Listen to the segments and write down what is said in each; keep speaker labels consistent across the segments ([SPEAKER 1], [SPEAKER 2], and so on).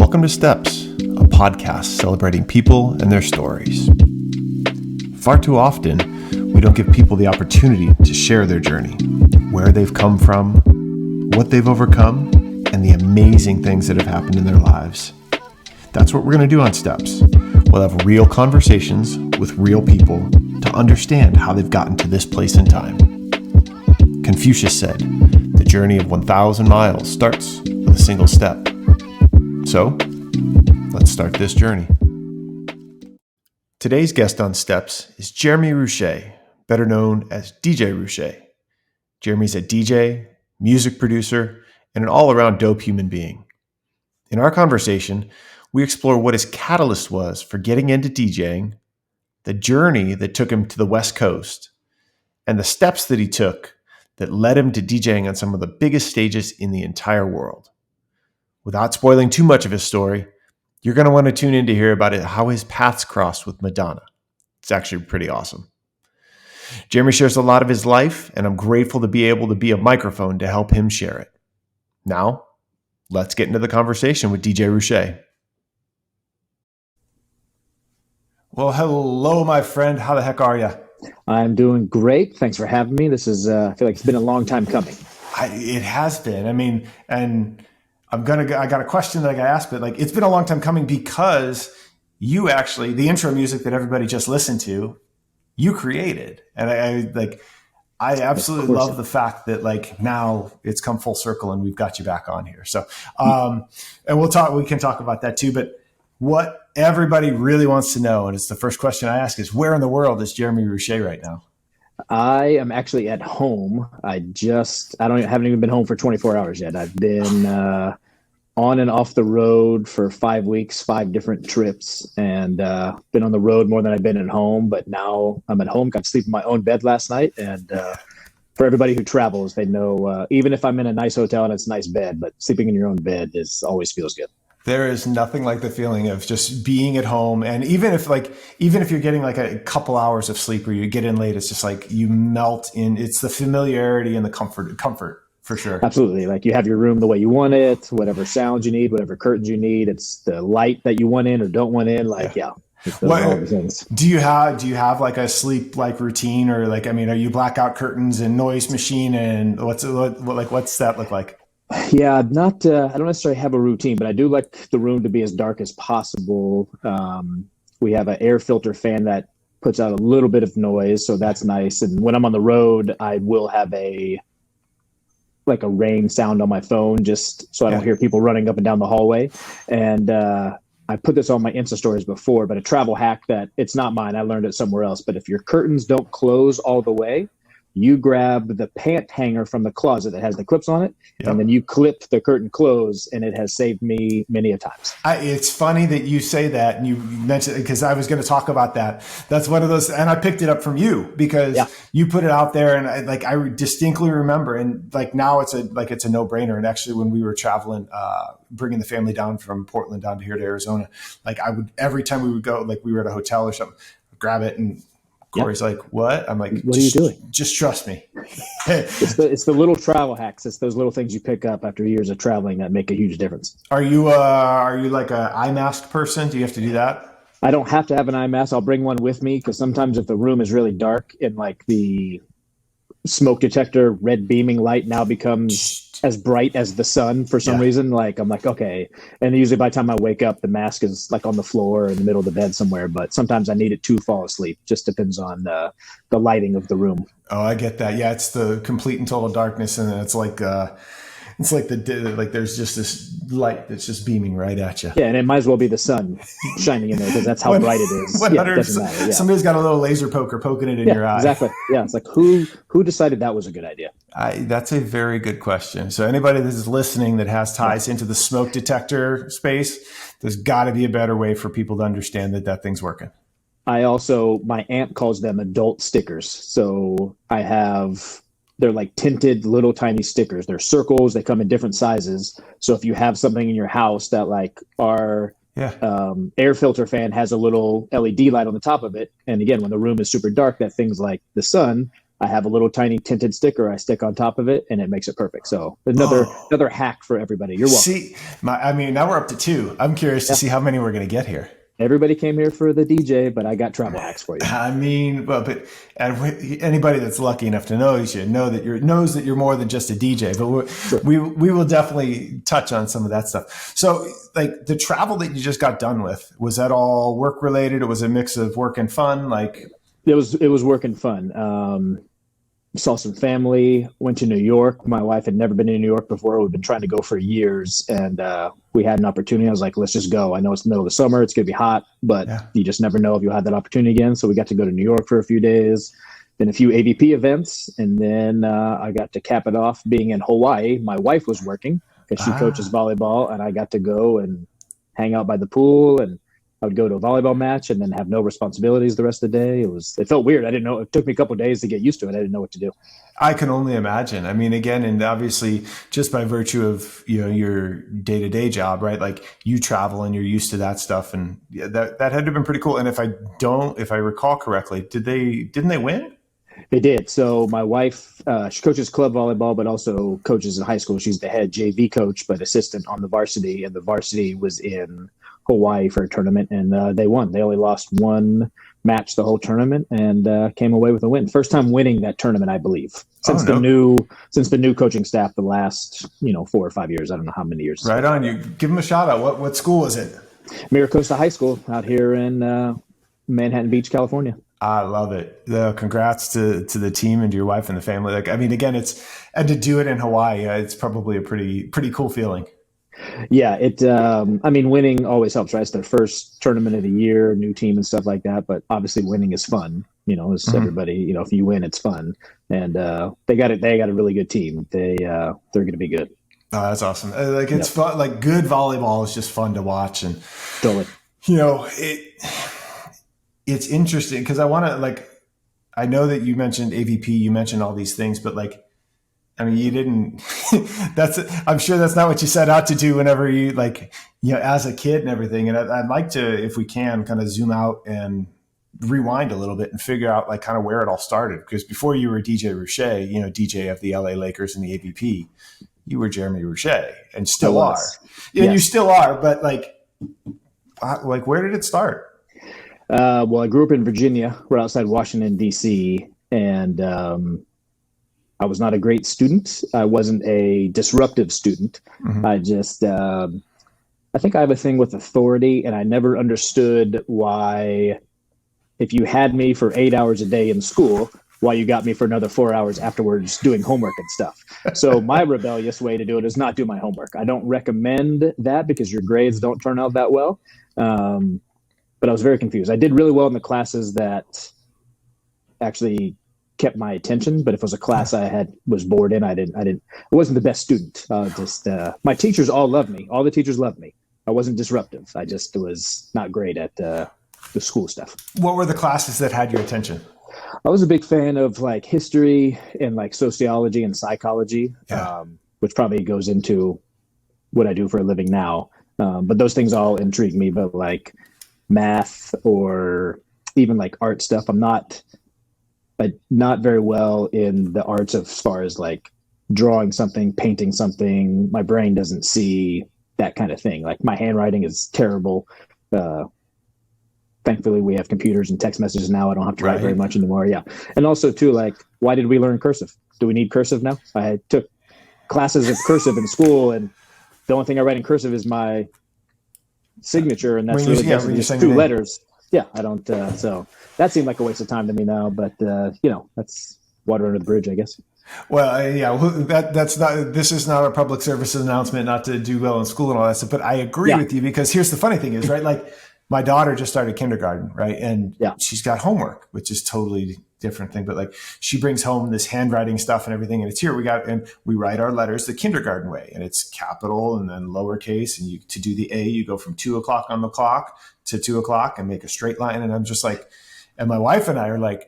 [SPEAKER 1] Welcome to Steps, a podcast celebrating people and their stories. Far too often, we don't give people the opportunity to share their journey, where they've come from, what they've overcome, and the amazing things that have happened in their lives. That's what we're going to do on Steps. We'll have real conversations with real people to understand how they've gotten to this place in time. Confucius said, the journey of 1,000 miles starts with a single step. So, let's start this journey. Today's guest on Steps is Jeremy Roueche, better known as DJ Roueche. Jeremy's a DJ, music producer, and an all-around dope human being. In our conversation, we explore what his catalyst was for getting into DJing, the journey that took him to the West Coast, and the steps that he took that led him to DJing on some of the biggest stages in the entire world. Without spoiling too much of his story, you're going to want to tune in to hear about it, how his paths crossed with Madonna. It's actually pretty awesome. Jeremy shares a lot of his life, and I'm grateful to be able to be a microphone to help him share it. Now, let's get into the conversation with DJ Roueche. Well, hello, my friend. How the heck are you?
[SPEAKER 2] I'm doing great. Thanks for having me. This is, I feel like it's been a long time coming.
[SPEAKER 1] It has been. I mean, and I got a question that I got asked, but like, it's been a long time coming because you actually, the intro music that everybody just listened to, you created. And I absolutely love the fact that like now it's come full circle and we've got you back on here. So, and we can talk about that too, but what everybody really wants to know, and it's the first question I ask, is where in the world is Jeremy Roueche right now?
[SPEAKER 2] I am actually at home. Haven't even been home for 24 hours yet. I've been on and off the road for 5 weeks, 5 different trips, and been on the road more than I've been at home. But now I'm at home. Got to sleep in my own bed last night. And for everybody who travels, they know even if I'm in a nice hotel and it's a nice bed, but sleeping in your own bed always feels good. There
[SPEAKER 1] is nothing like the feeling of just being at home. And even if you're getting like a couple hours of sleep or you get in late, it's just like you melt in. It's the familiarity and the comfort for sure.
[SPEAKER 2] Absolutely. Like you have your room the way you want it, whatever sounds you need, whatever curtains you need. It's the light that you want in or don't want in. Like, yeah.
[SPEAKER 1] What, do you have like a sleep like routine or like, I mean, are you blackout curtains and noise machine and what's that look like?
[SPEAKER 2] Yeah, I don't necessarily have a routine, but I do like the room to be as dark as possible. We have an air filter fan that puts out a little bit of noise, so that's nice. And when I'm on the road, I will have a rain sound on my phone just so I don't hear people running up and down the hallway. And I put this on my Insta stories before, but a travel hack that it's not mine. I learned it somewhere else. But if your curtains don't close all the way, you grab the pant hanger from the closet that has the clips on it, and then you clip the curtain close, and it has saved me many a times. It's
[SPEAKER 1] funny that you say that, and you mentioned it because I was going to talk about that. That's one of those, and I picked it up from you because you put it out there, and I distinctly remember, and like now it's a no-brainer. And actually, when we were traveling, bringing the family down from Portland down to here to Arizona, like I would every time we would go, like we were at a hotel or something, grab it and. Corey's like, what? I'm like,
[SPEAKER 2] what are you doing?
[SPEAKER 1] Just trust me.
[SPEAKER 2] It's the little travel hacks. It's those little things you pick up after years of traveling that make a huge difference.
[SPEAKER 1] Are you like a eye mask person? Do you have to do that?
[SPEAKER 2] I don't have to have an eye mask. I'll bring one with me because sometimes if the room is really dark and like the smoke detector red beaming light now becomes as bright as the sun for some reason, like I'm like, okay. And usually by the time I wake up, the mask is like on the floor in the middle of the bed somewhere, but sometimes I need it to fall asleep. Just depends on the lighting of the room.
[SPEAKER 1] Oh, I get that. Yeah, it's the complete and total darkness, and it's like there's just this light that's just beaming right at you.
[SPEAKER 2] Yeah, and it might as well be the sun shining in there because that's how bright it is.
[SPEAKER 1] It doesn't matter. Yeah. Somebody's got a little laser poker poking it in your eye.
[SPEAKER 2] Exactly. Yeah, it's like who decided that was a good idea?
[SPEAKER 1] That's a very good question. So anybody that is listening that has ties into the smoke detector space, there's got to be a better way for people to understand that thing's working.
[SPEAKER 2] My aunt calls them adult stickers. So they're like tinted little tiny stickers. They're circles. They come in different sizes. So if you have something in your house that like our air filter fan has a little LED light on the top of it. And again, when the room is super dark, that things like the sun I have a little tiny tinted sticker I stick on top of it, and it makes it perfect. So another hack for everybody. You're welcome.
[SPEAKER 1] See, now we're up to 2. I'm curious to see how many we're going to get here.
[SPEAKER 2] Everybody came here for the DJ, but I got travel hacks for you.
[SPEAKER 1] I mean, well, but anybody that's lucky enough to know you knows that you're more than just a DJ. But we will definitely touch on some of that stuff. So, like the travel that you just got done with, was that all work related? It was a mix of work and fun. Like
[SPEAKER 2] it was work and fun. Saw some family, went to New York. My wife had never been to New York before. We've been trying to go for years, and we had an opportunity. I was like, let's just go. I know it's the middle of the summer. It's going to be hot, but you just never know if you'll have that opportunity again. So we got to go to New York for a few days, then a few AVP events, and then I got to cap it off being in Hawaii. My wife was working because she coaches volleyball, and I got to go and hang out by the pool, and I would go to a volleyball match and then have no responsibilities the rest of the day. It felt weird. I didn't know. It took me a couple of days to get used to it. I didn't know what to do.
[SPEAKER 1] I can only imagine. I mean, again, and obviously just by virtue of, your day-to-day job, right? Like you travel and you're used to that stuff. And that had to have been pretty cool. And if I recall correctly, didn't they win?
[SPEAKER 2] They did. So my wife, she coaches club volleyball, but also coaches in high school. She's the head JV coach, but assistant on the varsity. And the varsity was in Hawaii for a tournament, and they won. They only lost one match the whole tournament and came away with a win. First time winning that tournament, I believe, since the new coaching staff the last 4 or 5 years. I don't know how many years.
[SPEAKER 1] Right on. You give them a shout out. What school is it?
[SPEAKER 2] Miracosta High School out here in Manhattan Beach, California.
[SPEAKER 1] I love it. Congrats to the team and to your wife and the family. Like, I mean, again, and to do it in Hawaii, it's probably a pretty cool feeling.
[SPEAKER 2] Yeah, winning always helps, right? It's their first tournament of the year, new team and stuff like that. But obviously winning is fun. As everybody, if you win, it's fun. And they got a really good team. They're going to be good.
[SPEAKER 1] Oh, that's awesome. It's fun. Like good volleyball is just fun to watch. And
[SPEAKER 2] totally.
[SPEAKER 1] It's interesting because I know that you mentioned AVP, you mentioned all these things, but you didn't, I'm sure that's not what you set out to do whenever you as a kid and everything. And I'd like to, if we can, kind of zoom out and rewind a little bit and figure out kind of where it all started. Because before you were DJ Roueche, DJ of the LA Lakers and the AVP, you were Jeremy Roueche and still are. Yeah, yes. You still are, but where did it start?
[SPEAKER 2] Well, I grew up in Virginia. We're outside Washington, D.C., and I was not a great student. I wasn't a disruptive student. Mm-hmm. I just, I think I have a thing with authority, and I never understood why, if you had me for 8 hours a day in school, why you got me for another 4 hours afterwards doing homework and stuff. So my rebellious way to do it is not do my homework. I don't recommend that because your grades don't turn out that well. But I was very confused. I did really well in the classes that actually kept my attention, but if it was a class I was bored in, I wasn't the best student. My teachers all loved me. All the teachers loved me. I wasn't disruptive. I just was not great at the school stuff.
[SPEAKER 1] What were the classes that had your attention?
[SPEAKER 2] I was a big fan of history and sociology and psychology, which probably goes into what I do for a living now. But those things all intrigue me, but math or even art stuff, I'm not very well in the arts as far as drawing something, painting something. My brain doesn't see that kind of thing. My handwriting is terrible. Thankfully we have computers and text messages now. I don't have to write very much anymore. Yeah. And also too, why did we learn cursive? Do we need cursive now? I took classes of cursive in school, and the only thing I write in cursive is my signature, and that's really just 2 letters. Yeah, I don't. So that seemed like a waste of time to me now, but that's water under the bridge, I guess.
[SPEAKER 1] Well, that's not. This is not a public service announcement not to do well in school and all that stuff. But I agree with you, because here's the funny thing is, right? My daughter just started kindergarten, right? And she's got homework, which is totally different thing. But she brings home this handwriting stuff and everything, and it's here. And we write our letters the kindergarten way, and it's capital and then lowercase. And to do the A, you go from 2 o'clock on the clock to 2 o'clock and make a straight line. And I'm just and my wife and I are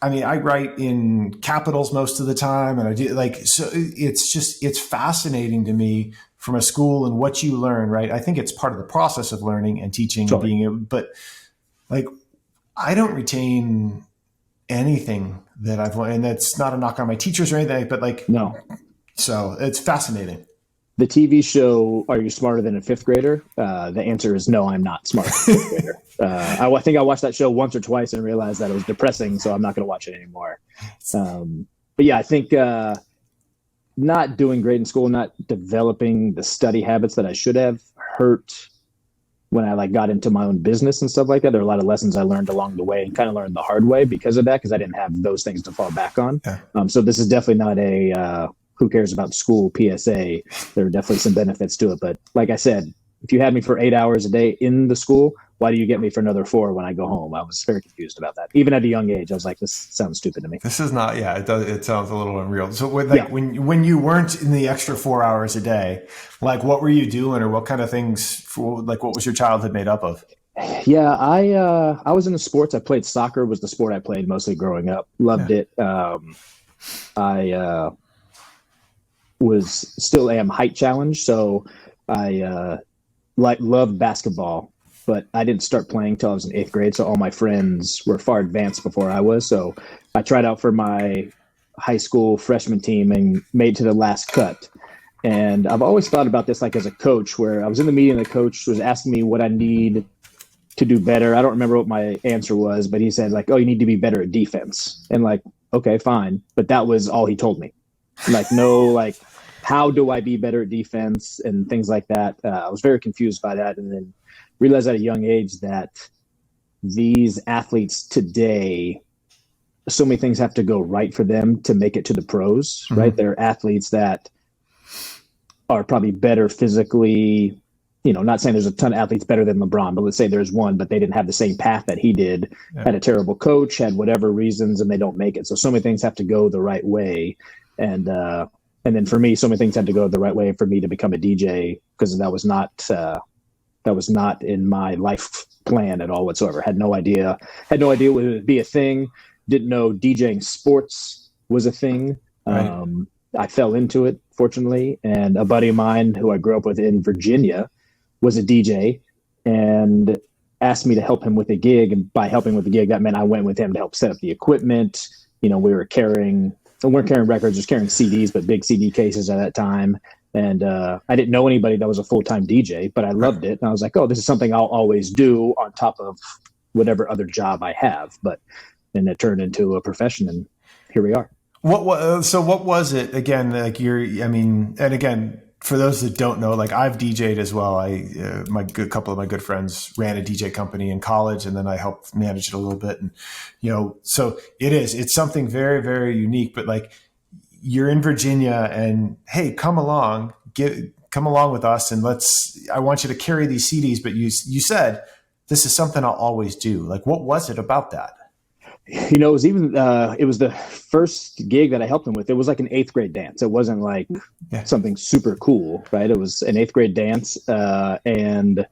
[SPEAKER 1] I write in capitals most of the time, and I do so it's fascinating to me from a school and what you learn, right? I think it's part of the process of learning and teaching, and being able, but I don't retain anything that I've learned. And that's not a knock on my teachers or anything, but like,
[SPEAKER 2] No.
[SPEAKER 1] so it's fascinating.
[SPEAKER 2] The TV show, Are You Smarter Than a Fifth Grader? The answer is no, I'm not smarter than a fifth grader. I think I watched that show once or twice and realized that it was depressing, so I'm not going to watch it anymore. But yeah, I think not doing great in school, not developing the study habits that I should have hurt when I like got into my own business and stuff like that. There are a lot of lessons I learned along the way and kind of learned the hard way because of that, because I didn't have those things to fall back on.
[SPEAKER 1] Yeah.
[SPEAKER 2] So this is definitely not a who cares about school PSA. There are definitely some benefits to it. But like I said, if you had me for 8 hours a day in the school, why do you get me for another 4 when I go home? I was very confused about that. Even at a young age, I was like, this sounds stupid to me.
[SPEAKER 1] This is not, yeah, it does. It sounds a little unreal. So when you weren't in the extra 4 hours a day, like what were you doing, or what kind of things, like what was your childhood made up of?
[SPEAKER 2] Yeah, I was into sports. I played soccer, was the sport I played mostly growing up. Loved it. I still am height challenged, so I loved basketball, but I didn't start playing until I was in 8th grade. So all my friends were far advanced before I was. So I tried out for my high school freshman team and made to the last cut. And I've always thought about this, like as a coach, where I was in the meeting, the coach was asking me what I need to do better. I don't remember what my answer was, but he said like, oh, you need to be better at defense. And like, okay, fine. But that was all he told me. Like, no, like, how do I be better at defense and things like that? I was very confused by that, and then realized at a young age that these athletes today, so many things have to go right for them to make it to the pros, right? They're athletes that are probably better physically. You know, not saying there's a ton of athletes better than LeBron, but let's say there's one, but they didn't have the same path that he did, had a terrible coach, had whatever reasons, and they don't make it. So many things have to go the right way. And then for me, so many things had to go the right way for me to become a DJ, because that was not in my life plan at all whatsoever. Had no idea it would be a thing. Didn't know DJing sports was a thing.
[SPEAKER 1] Right.
[SPEAKER 2] I fell into it, fortunately. And a buddy of mine who I grew up with in Virginia was a DJ and asked me to help him with a gig. And by helping with the gig, that meant I went with him to help set up the equipment. You know, we weren't carrying records, just carrying CDs, but big CD cases at that time. And I didn't know anybody that was a full-time DJ, but I loved it. And I was like, oh, this is something I'll always do on top of whatever other job I have. But then it turned into a profession, and here we are.
[SPEAKER 1] So what was it again? Like and again, for those that don't know, like I've DJ'd as well. Couple of my good friends ran a DJ company in college, and then I helped manage it a little bit. And, so it's something very, very unique, but like you're in Virginia and hey, come along with us. And I want you to carry these CDs, but you said, this is something I'll always do. Like, what was it about that?
[SPEAKER 2] It was it was the first gig that I helped him with. It was like an 8th grade dance. It wasn't like something super cool, right? It was an 8th grade dance. And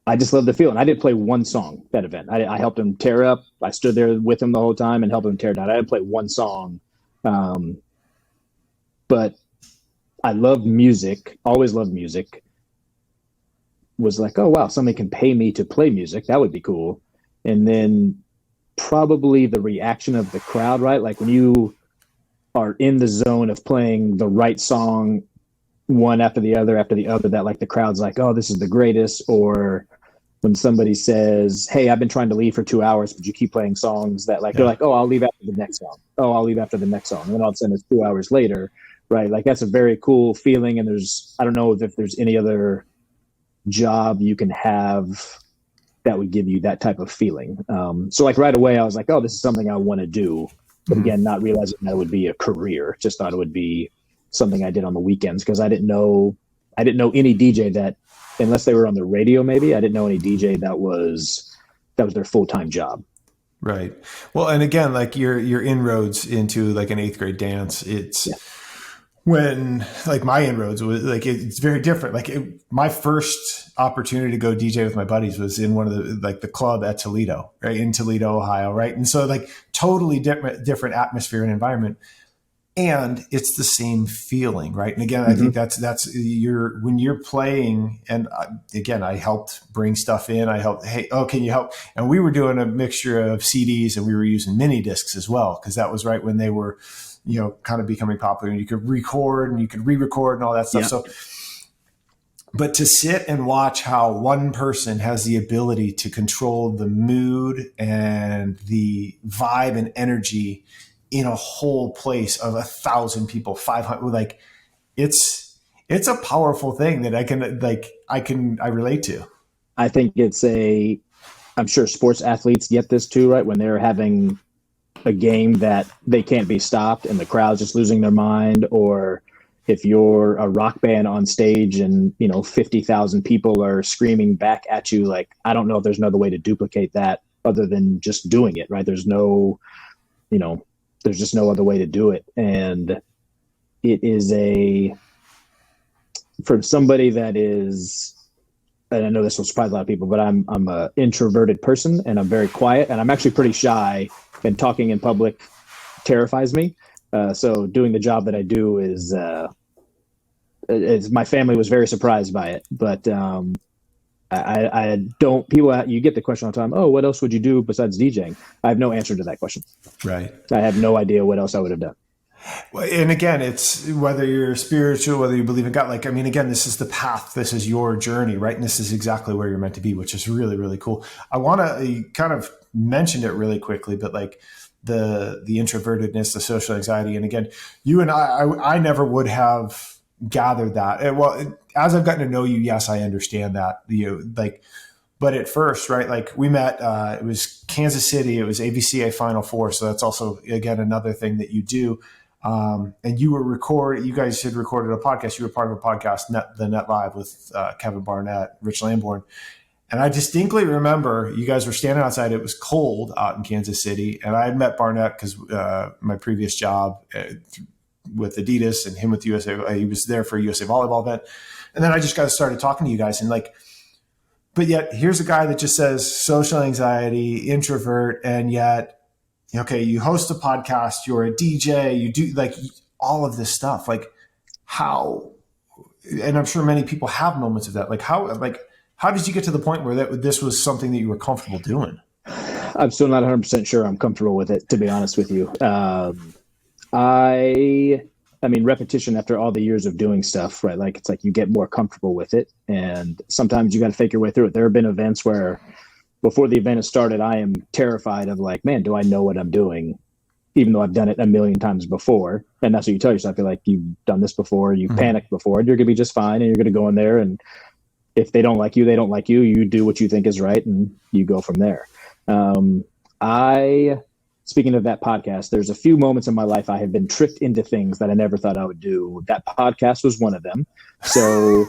[SPEAKER 2] I just loved the feel. And I didn't play one song that event. I helped him tear up. I stood there with him the whole time and helped him tear down. I didn't play one song. But I loved music, always loved music. Was like, oh, wow, somebody can pay me to play music. That would be cool. And then probably the reaction of the crowd, right? Like when you are in the zone of playing the right song, one after the other, that like the crowd's like, oh, this is the greatest. Or when somebody says, hey, I've been trying to leave for 2 hours, but you keep playing songs that they're like, oh, I'll leave after the next song. Oh, I'll leave after the next song. And then all of a sudden it's 2 hours later, right? Like that's a very cool feeling. And I don't know if there's any other job you can have that would give you that type of feeling. So like right away I was like, oh, this is something I want to do. But again, not realizing that it would be a career, just thought it would be something I did on the weekends, because I didn't know any DJ that, unless they were on the radio, maybe I didn't know any DJ that was their full-time job.
[SPEAKER 1] Right. Well, and again, like your inroads into like an 8th grade dance, it's when like my inroads was like, it's very different. Like my first opportunity to go DJ with my buddies was in one of the club at Toledo, right? In Toledo, Ohio. Right. And so like totally different atmosphere and environment. and it's the same feeling, right? And again, I think that's when you're playing, and again, I helped bring stuff in. I helped, hey, oh, can you help? And we were doing a mixture of CDs, and we were using mini discs as well, because that was right when they were, kind of becoming popular, and you could record and you could re-record and all that stuff. Yeah. So, but to sit and watch how one person has the ability to control the mood and the vibe and energy in a whole place of 1,000 people, 500, like it's a powerful thing that I relate to.
[SPEAKER 2] I think I'm sure sports athletes get this too, right? When they're having a game that they can't be stopped and the crowd's just losing their mind, or if you're a rock band on stage and 50,000 people are screaming back at you, like, I don't know if there's another way to duplicate that other than just doing it, right? There's just no other way to do it. And it is for somebody that is, and I know this will surprise a lot of people, but I'm an introverted person and I'm very quiet and I'm actually pretty shy, and talking in public terrifies me. So doing the job that I do is my family was very surprised by it, but I don't, you get the question all the time, oh, what else would you do besides DJing? I have no answer to that question.
[SPEAKER 1] Right.
[SPEAKER 2] I have no idea what else I would have done.
[SPEAKER 1] Well, and again, it's whether you're spiritual, whether you believe in God, again, this is the path, this is your journey, right? And this is exactly where you're meant to be, which is really, really cool. I want to, you kind of mentioned it really quickly, but the introvertedness, the social anxiety. And again, you and I never would have gathered that. And well, as I've gotten to know you, yes, I understand that. But at first, right, we met, it was Kansas City, it was AVCA Final Four. So that's also, again, another thing that you do. And you guys had recorded a podcast. You were part of a podcast, the Net Live, with Kevin Barnett, Rich Lamborn. And I distinctly remember you guys were standing outside. It was cold out in Kansas City. And I had met Barnett because my previous job with Adidas and him with USA, he was there for a USA Volleyball event. And then I just got started talking to you guys. And but yet here's a guy that just says social anxiety, introvert, and yet, okay, you host a podcast, you're a DJ, you do all of this stuff. How, and I'm sure many people have moments of that. How did you get to the point where this was something that you were comfortable doing?
[SPEAKER 2] I'm still not 100% sure I'm comfortable with it, to be honest with you. I mean, repetition after all the years of doing stuff, right? It's you get more comfortable with it. And sometimes you got to fake your way through it. There have been events where before the event has started, I am terrified of man, do I know what I'm doing? Even though I've done it a million times before. And that's what you tell yourself. You're you've done this before, you've panicked before, and you're going to be just fine. And you're going to go in there. And if they don't like you, they don't like you. You do what you think is right, and you go from there. Speaking of that podcast, there's a few moments in my life I have been tricked into things that I never thought I would do. That podcast was one of them. So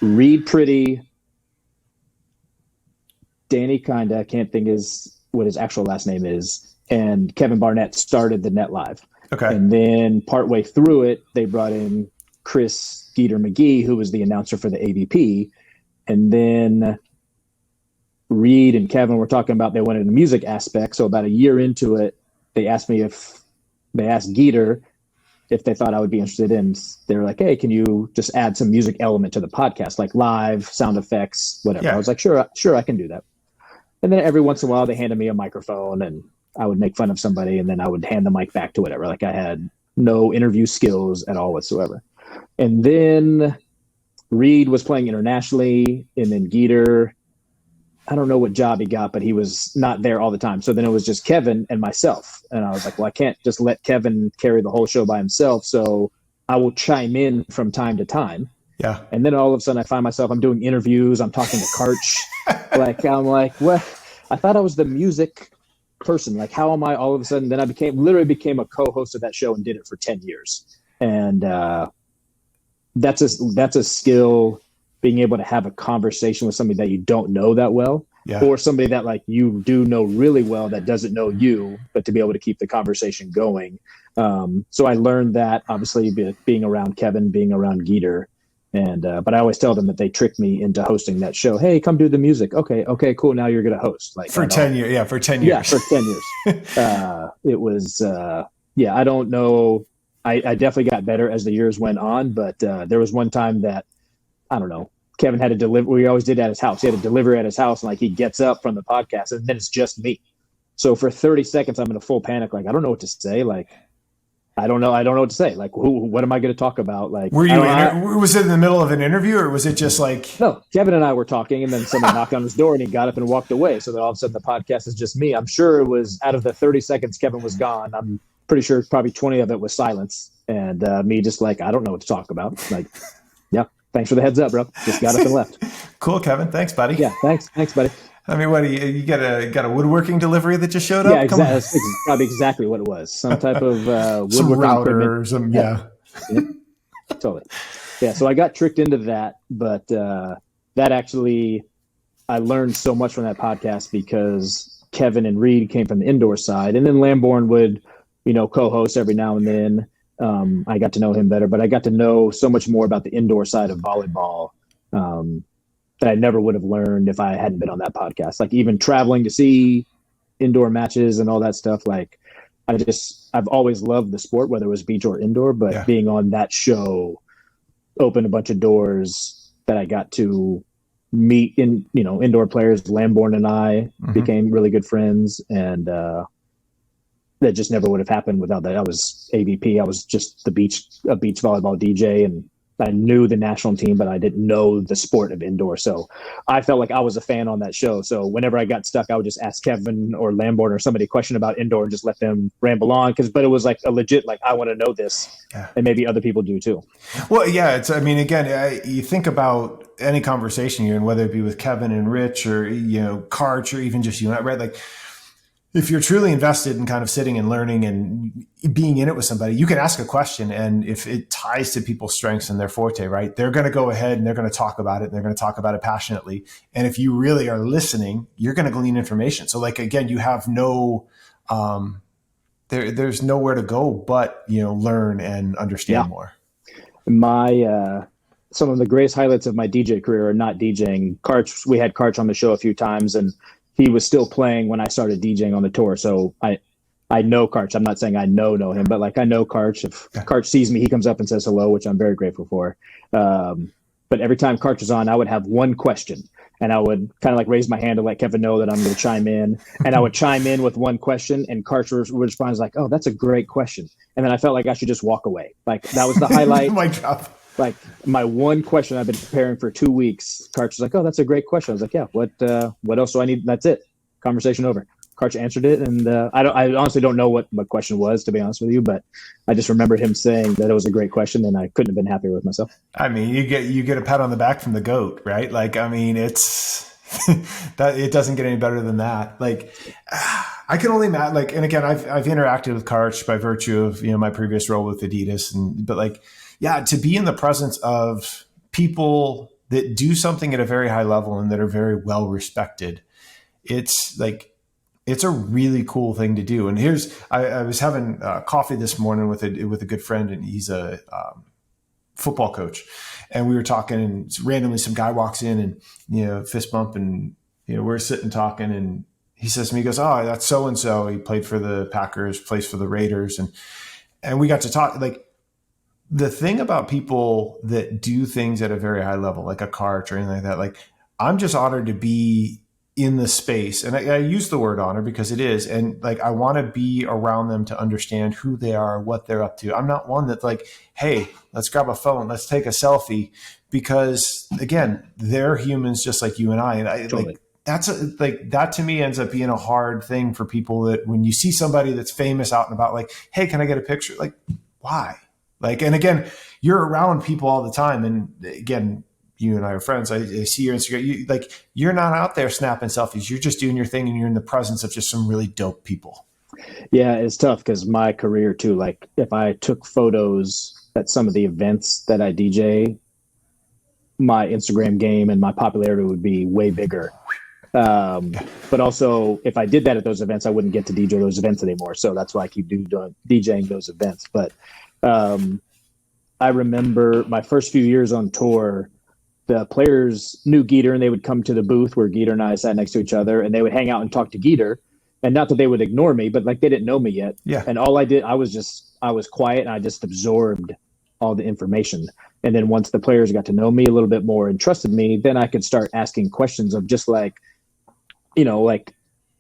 [SPEAKER 2] Reed Pretty, Danny Kinda, I can't think what his actual last name is, and Kevin Barnett started the Net Live.
[SPEAKER 1] Okay.
[SPEAKER 2] And then partway through it, they brought in Chris Geeter McGee, who was the announcer for the AVP. And then Reed and Kevin were talking about they wanted a music aspect. So about a year into it, they asked Geeter if they thought I would be interested in. They were like, hey, can you just add some music element to the podcast, like live sound effects, whatever. Yeah. I was like, sure, I can do that. And then every once in a while they handed me a microphone and I would make fun of somebody and then I would hand the mic back to whatever. I had no interview skills at all whatsoever. And then Reed was playing internationally, and then Geeter, I don't know what job he got, but he was not there all the time. So then it was just Kevin and myself. And I was like, well, I can't just let Kevin carry the whole show by himself. So I will chime in from time to time.
[SPEAKER 1] Yeah.
[SPEAKER 2] And then all of a sudden I find myself, I'm doing interviews. I'm talking to Karch. I'm like, what? I thought I was the music person. How am I all of a sudden? Then I literally became a co-host of that show and did it for 10 years. And that's a skill, being able to have a conversation with somebody that you don't know that well, yeah, or somebody that you do know really well that doesn't know you, but to be able to keep the conversation going. So I learned that obviously being around Kevin, being around Geeter, and but I always tell them that they tricked me into hosting that show. Hey, come do the music. Okay, cool. Now you're going to host
[SPEAKER 1] for 10 years. Yeah, for 10 years.
[SPEAKER 2] Yeah, for 10 years. It was I don't know I definitely got better as the years went on, but there was one time that, I don't know, Kevin had to deliver. We always did at his house. He had to deliver at his house, and like he gets up from the podcast, and then it's just me. So for 30 seconds, I'm in a full panic. Like, I don't know what to say. Like, I don't know what to say. Like, what am I going to talk about? Like,
[SPEAKER 1] was it in the middle of an interview, or was it just like?
[SPEAKER 2] No, Kevin and I were talking, and then someone knocked on his door, and he got up and walked away. So then all of a sudden, the podcast is just me. I'm sure it was out of the 30 seconds Kevin was gone. I'm pretty sure probably 20 of it was silence, and me just like, I don't know what to talk about. Like, yeah, thanks for the heads up, bro. Just got up and left.
[SPEAKER 1] Cool, Kevin. Thanks, buddy.
[SPEAKER 2] Yeah, thanks, buddy.
[SPEAKER 1] I mean, what you got a woodworking delivery that just showed up?
[SPEAKER 2] Yeah, exactly. That's probably exactly what it was. Some type of woodworking
[SPEAKER 1] some router or some yeah,
[SPEAKER 2] totally. Yeah, so I got tricked into that, but that actually, I learned so much from that podcast because Kevin and Reed came from the indoor side, and then Lamborn would, co-host every now and then. I got to know him better, but I got to know so much more about the indoor side of volleyball that I never would have learned if I hadn't been on that podcast. Like even traveling to see indoor matches and all that stuff. Like I've always loved the sport, whether it was beach or indoor, but being on that show opened a bunch of doors that I got to meet indoor players. Lamborn and I became really good friends, and that just never would have happened without that. I was AVP. I was just a beach volleyball DJ, and I knew the national team, but I didn't know the sport of indoor. So I felt like I was a fan on that show. So whenever I got stuck, I would just ask Kevin or Lamborn or somebody a question about indoor and just let them ramble on. But it was like a legit, like, I want to know this, and maybe other people do too.
[SPEAKER 1] Well, yeah. You think about any conversation you're in, whether it be with Kevin and Rich or, Karch or even just you and I, right? Like, if you're truly invested in kind of sitting and learning and being in it with somebody, you can ask a question. And if it ties to people's strengths and their forte, right, they're going to go ahead and they're going to talk about it. And they're going to talk about it passionately. And if you really are listening, you're going to glean information. So like, again, you have no, there's nowhere to go, but, learn and understand more.
[SPEAKER 2] Some of the greatest highlights of my DJ career are not DJing. Karch, we had Karch on the show a few times, and he was still playing when I started DJing on the tour. So I know Karch. I'm not saying I know him, but like I know Karch. If Karch sees me, he comes up and says hello, which I'm very grateful for. But every time Karch is on, I would have one question, and I would kind of like raise my hand to let Kevin know that I'm going to chime in. And I would chime in with one question, and Karch would respond like, "Oh, that's a great question." And then I felt like I should just walk away. Like that was the highlight.
[SPEAKER 1] My job.
[SPEAKER 2] Like my one question I've been preparing for 2 weeks. Karch was like, "Oh, that's a great question." I was like, "Yeah, what else do I need?" That's it. Conversation over. Karch answered it, and I honestly don't know what my question was, to be honest with you, but I just remembered him saying that it was a great question, and I couldn't have been happier with myself.
[SPEAKER 1] I mean, you get a pat on the back from the GOAT, right? Like, I mean, it's that it doesn't get any better than that. Like, I can only imagine. Like, and again, I've interacted with Karch by virtue of my previous role with Adidas, but like. Yeah, to be in the presence of people that do something at a very high level and that are very well respected, it's a really cool thing to do. And I was having coffee this morning with a good friend, and he's a football coach, and we were talking, and randomly some guy walks in and fist bump, and we're sitting talking, and he says to me, he goes, "Oh, that's so and so. He played for the Packers, plays for the Raiders," and we got to talk like. The thing about people that do things at a very high level, like a Karch or anything like that, like I'm just honored to be in the space. And I use the word honor because it is. And like, I want to be around them to understand who they are, what they're up to. I'm not one that's like, hey, let's grab a phone, let's take a selfie, because again, they're humans just like you and I. And
[SPEAKER 2] totally.
[SPEAKER 1] That to me ends up being a hard thing for people, that when you see somebody that's famous out and about, like, hey, can I get a picture? Like, why? Like, and again, you're around people all the time. And again, you and I are friends. I see your Instagram. You're not out there snapping selfies. You're just doing your thing, and you're in the presence of just some really dope people.
[SPEAKER 2] Yeah, it's tough because my career too, like if I took photos at some of the events that I DJ, my Instagram game and my popularity would be way bigger. But also if I did that at those events, I wouldn't get to DJ those events anymore. So that's why I keep doing DJing those events. But I remember my first few years on tour, the players knew Geeter, and they would come to the booth where Geeter and I sat next to each other, and they would hang out and talk to Geeter. And not that they would ignore me, but like they didn't know me yet.
[SPEAKER 1] Yeah.
[SPEAKER 2] And all I did, I was quiet and I just absorbed all the information. And then once the players got to know me a little bit more and trusted me, then I could start asking questions of just like, like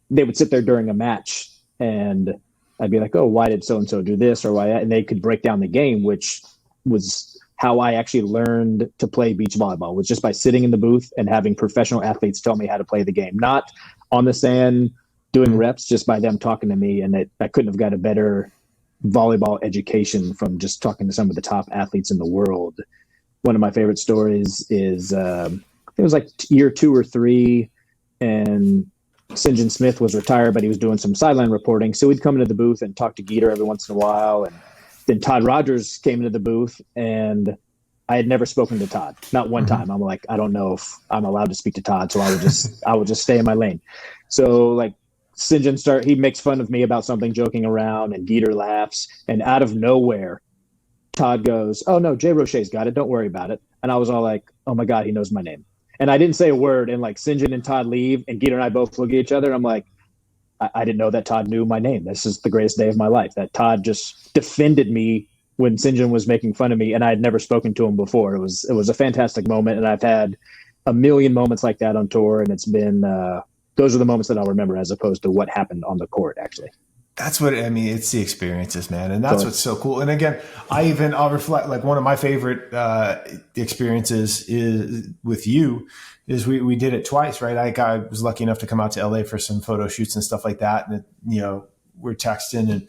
[SPEAKER 2] they would sit there during a match and I'd be like, oh, why did so-and-so do this or why that? And they could break down the game, which was how I actually learned to play beach volleyball, was just by sitting in the booth and having professional athletes tell me how to play the game, not on the sand doing reps, just by them talking to me. And I couldn't have got a better volleyball education from just talking to some of the top athletes in the world. One of my favorite stories is it was like year 2 or 3, and St. John Smith was retired, but he was doing some sideline reporting. So we'd come into the booth and talk to Geeter every once in a while. And then Todd Rogers came into the booth, and I had never spoken to Todd, not one time. I'm like, I don't know if I'm allowed to speak to Todd, so I would just stay in my lane. So like St. John he makes fun of me about something, joking around, and Geeter laughs. And out of nowhere, Todd goes, oh no, Jay Roueche's got it. Don't worry about it. And I was all like, oh my God, he knows my name. And I didn't say a word. And like St. John and Todd leave, and Geeter and I both look at each other. And I'm like, I didn't know that Todd knew my name. This is the greatest day of my life. That Todd just defended me when St. John was making fun of me, and I had never spoken to him before. It was a fantastic moment, and I've had a million moments like that on tour, and it's been those are the moments that I'll remember as opposed to what happened on the court, actually.
[SPEAKER 1] That's what I mean. It's the experiences, man. And that's what's so cool. And again, I'll reflect, like one of my favorite experiences is with you is we did it twice, right? I was lucky enough to come out to LA for some photo shoots and stuff like that. And, we're texting, and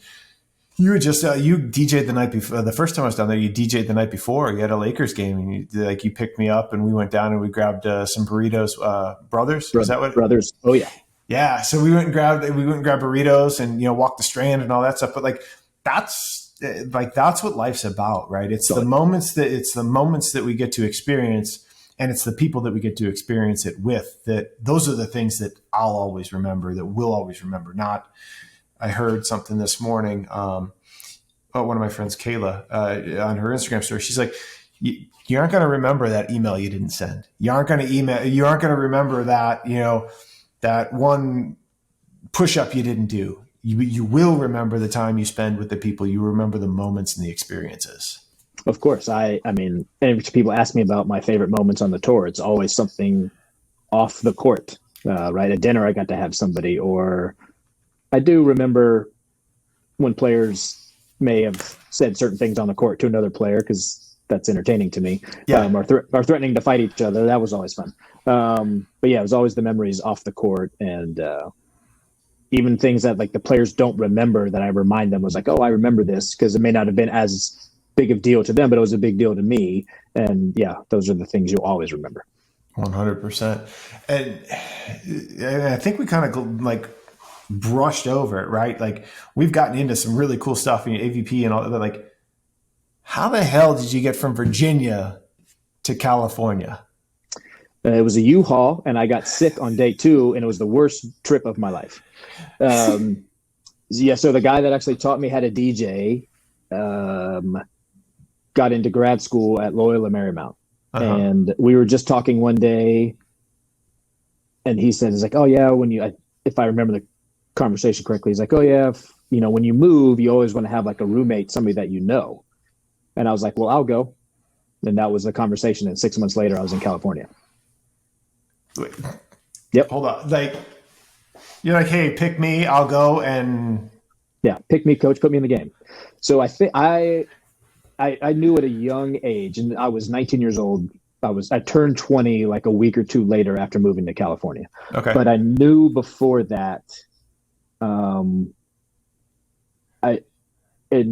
[SPEAKER 1] you were just, you DJ'd the night before. The first time I was down there, you DJ'd the night before. You had a Lakers game, and you picked me up, and we went down and we grabbed some burritos. Brothers? Is that what?
[SPEAKER 2] Brothers. Oh yeah.
[SPEAKER 1] Yeah, so we went and grabbed burritos and walked the Strand and all that stuff. But like that's what life's about, right? It's the moments that we get to experience, and it's the people that we get to experience it with. Those are the things that I'll always remember, that we'll always remember. Not, I heard something this morning. One of my friends, Kayla, on her Instagram story, she's like, "You aren't going to remember that email you didn't send. You aren't going to remember that that one push-up you didn't do. You will remember the time you spend with the people. You remember the moments and the experiences."
[SPEAKER 2] Of course. I mean, if people ask me about my favorite moments on the tour, it's always something off the court, right? At dinner, I got to have somebody, or I do remember when players may have said certain things on the court to another player, because that's entertaining to me.
[SPEAKER 1] Yeah.
[SPEAKER 2] Or threatening to fight each other. That was always fun. But yeah, it was always the memories off the court, and even things that like the players don't remember that I remind them was like, oh, I remember this, because it may not have been as big of a deal to them, but it was a big deal to me. And yeah, those are the things you'll always remember.
[SPEAKER 1] 100%. And I think we kind of like brushed over it, right? Like we've gotten into some really cool stuff in AVP and all that. Like, how the hell did you get from Virginia to California?
[SPEAKER 2] It was a U-Haul, and I got sick on day 2, and it was the worst trip of my life. So the guy that actually taught me how to DJ got into grad school at Loyola Marymount. And we were just talking one day, and he said, "It's like, oh yeah, if I remember the conversation correctly, he's like, oh yeah, when you move, you always want to have like a roommate, somebody that you know." And I was like, well, I'll go. And that was the conversation. And 6 months later, I was in California.
[SPEAKER 1] Wait.
[SPEAKER 2] Yep.
[SPEAKER 1] Hold on. Like, you're like, hey, pick me, I'll go. And
[SPEAKER 2] yeah, pick me, coach, put me in the game. So I think I knew at a young age, and I was 19 years old. I turned 20 like a week or two later after moving to California.
[SPEAKER 1] Okay.
[SPEAKER 2] But I knew before that, and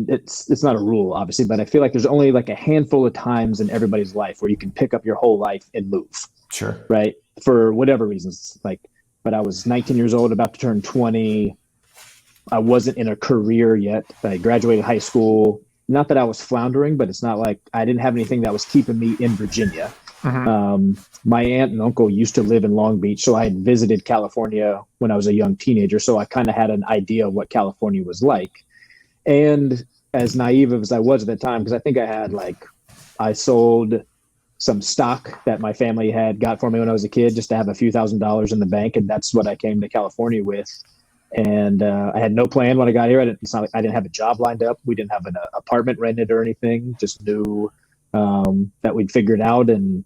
[SPEAKER 2] it's not a rule, obviously, but I feel like there's only like a handful of times in everybody's life where you can pick up your whole life and move.
[SPEAKER 1] Sure.
[SPEAKER 2] Right. For whatever reasons. But I was 19 years old, about to turn 20. I wasn't in a career yet. I graduated high school. Not that I was floundering, but it's not like I didn't have anything that was keeping me in Virginia. My aunt and uncle used to live in Long Beach, so I had visited California when I was a young teenager. So I kind of had an idea of what California was like. And as naive as I was at the time, because I think I sold some stock that my family had got for me when I was a kid just to have a few $1,000s in the bank. And that's what I came to California with. And I had no plan when I got here. It's not like I didn't have a job lined up. We didn't have an apartment rented or anything. Just knew that we'd figure it out. And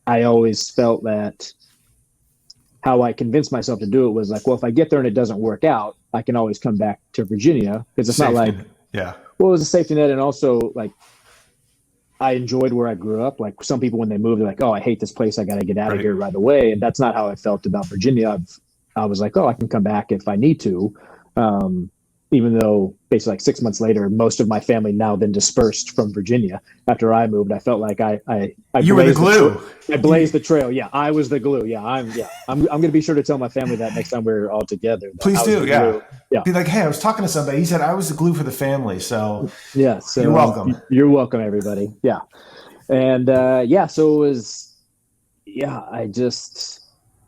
[SPEAKER 2] I always felt that how I convinced myself to do it was like, well, if I get there and it doesn't work out, I can always come back to Virginia, because it's not like,
[SPEAKER 1] yeah.
[SPEAKER 2] Well, it was a safety net, and also like I enjoyed where I grew up. Like some people when they move, they're like, oh, I hate this place. I got to get out of here right away. And that's not how I felt about Virginia. I was like, oh, I can come back if I need to. Even though basically like 6 months later, most of my family now then dispersed from Virginia after I moved. I felt like I
[SPEAKER 1] you were the glue.
[SPEAKER 2] I blazed the trail. Yeah, I was the glue. Yeah, I'm going to be sure to tell my family that next time we're all together.
[SPEAKER 1] Please do. Yeah. Be like, hey, I was talking to somebody. He said I was the glue for the family. So
[SPEAKER 2] yeah, so
[SPEAKER 1] you're welcome.
[SPEAKER 2] You're welcome, everybody. Yeah, and so it was. Yeah,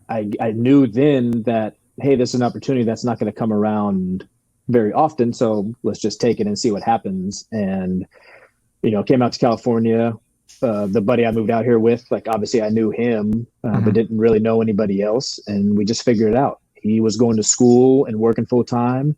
[SPEAKER 2] I knew then that hey, this is an opportunity that's not going to come around very often, so let's just take it and see what happens. And came out to California. The buddy I moved out here with, like obviously I knew him, but didn't really know anybody else, and we just figured it out. He was going to school and working full time,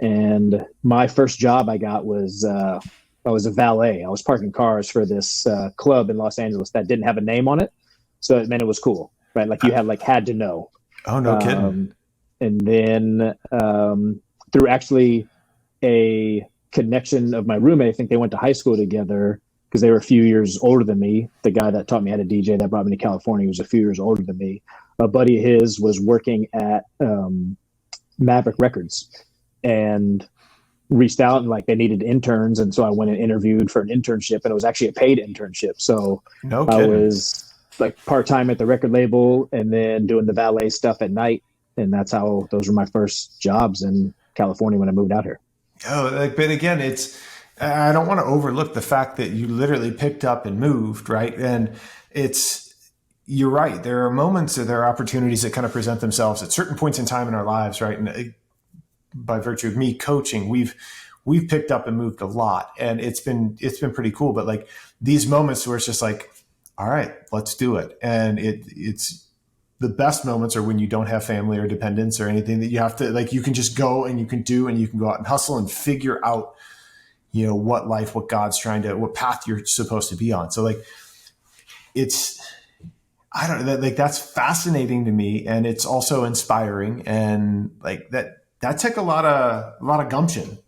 [SPEAKER 2] and my first job I got was I was a valet. I was parking cars for this club in Los Angeles that didn't have a name on it, so it meant it was cool, right? Like you had to know.
[SPEAKER 1] Oh, no kidding.
[SPEAKER 2] And then through actually a connection of my roommate, I think they went to high school together because they were a few years older than me. The guy that taught me how to DJ that brought me to California was a few years older than me. A buddy of his was working at Maverick Records and reached out and like they needed interns. And so I went and interviewed for an internship, and it was actually a paid internship. So
[SPEAKER 1] no kidding.
[SPEAKER 2] I was like part-time at the record label and then doing the valet stuff at night. And those were my first jobs in California when I moved out here.
[SPEAKER 1] Oh, but again, I don't want to overlook the fact that you literally picked up and moved, right? And you're right. There are moments, there are opportunities that kind of present themselves at certain points in time in our lives, right? And by virtue of me coaching, we've picked up and moved a lot, and it's been pretty cool. But like these moments where it's just like, all right, let's do it. And it's the best moments are when you don't have family or dependents or anything that you have to, like, you can just go and you can do, and you can go out and hustle and figure out, what God's what path you're supposed to be on. So like, I don't know, like that's fascinating to me. And it's also inspiring. And like that took a lot of gumption.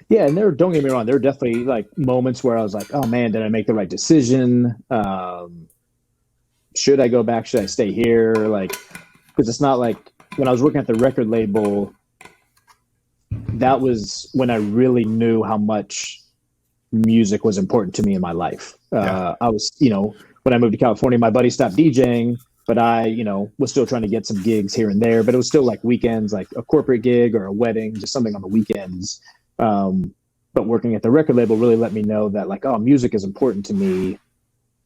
[SPEAKER 2] Yeah. And don't get me wrong, there were definitely like moments where I was like, oh man, did I make the right decision? Should I go back? Should I stay here? Like, because it's not like when I was working at the record label, that was when I really knew how much music was important to me in my life. I was, when I moved to California, my buddy stopped DJing, but I, was still trying to get some gigs here and there, but it was still like weekends, like a corporate gig or a wedding, just something on the weekends. But working at the record label really let me know that like, oh, music is important to me.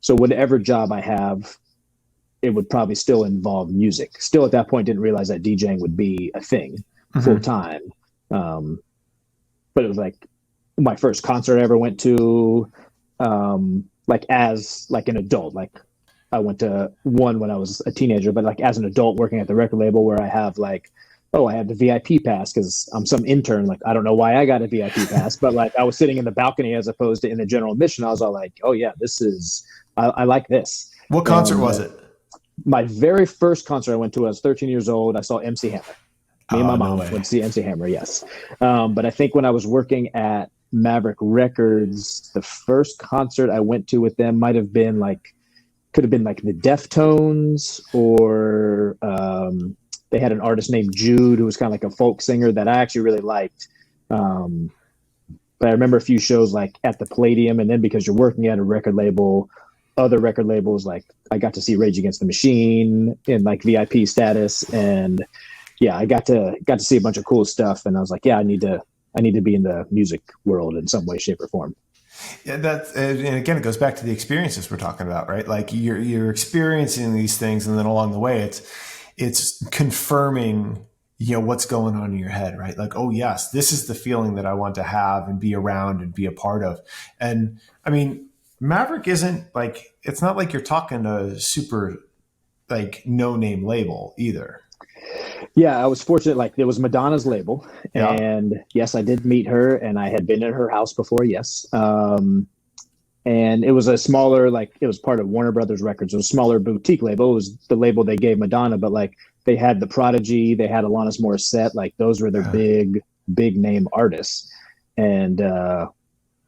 [SPEAKER 2] So whatever job I have, it would probably still involve music. Still at that point, didn't realize that DJing would be a thing full time. But it was like my first concert I ever went to, like as like an adult. Like I went to one when I was a teenager, but like as an adult working at the record label where I have like, oh, I have the VIP pass because I'm some intern. Like, I don't know why I got a VIP pass, but like I was sitting in the balcony as opposed to in the general admission. I was all like, oh yeah, I like this.
[SPEAKER 1] What concert was it?
[SPEAKER 2] My very first concert I went to, I was 13 years old. I saw MC Hammer. Me and my mom went to see MC Hammer, yes. But I think when I was working at Maverick Records, the first concert I went to with them could have been like the Deftones, or they had an artist named Jude who was kind of like a folk singer that I actually really liked. But I remember a few shows like at the Palladium, and then because you're working at a record label, other record labels, like I got to see Rage Against the Machine in like VIP status, and yeah, I got to see a bunch of cool stuff, and I was like, yeah, I need to be in the music world in some way, shape, or form.
[SPEAKER 1] Yeah, and again, it goes back to the experiences we're talking about, right? Like you're experiencing these things, and then along the way, it's confirming, what's going on in your head, right? Like, oh yes, this is the feeling that I want to have and be around and be a part of. And I mean, Maverick isn't like, it's not like you're talking to super like no name label either.
[SPEAKER 2] Yeah, I was fortunate. Like, it was Madonna's label,
[SPEAKER 1] Yeah.
[SPEAKER 2] and yes, I did meet her, and I had been in her house before. Yes, and it was a smaller, like, it was part of Warner Brothers Records. It was a smaller boutique label. It was the label they gave Madonna, but like they had the Prodigy, they had Alanis Morissette, like those were their big name artists, and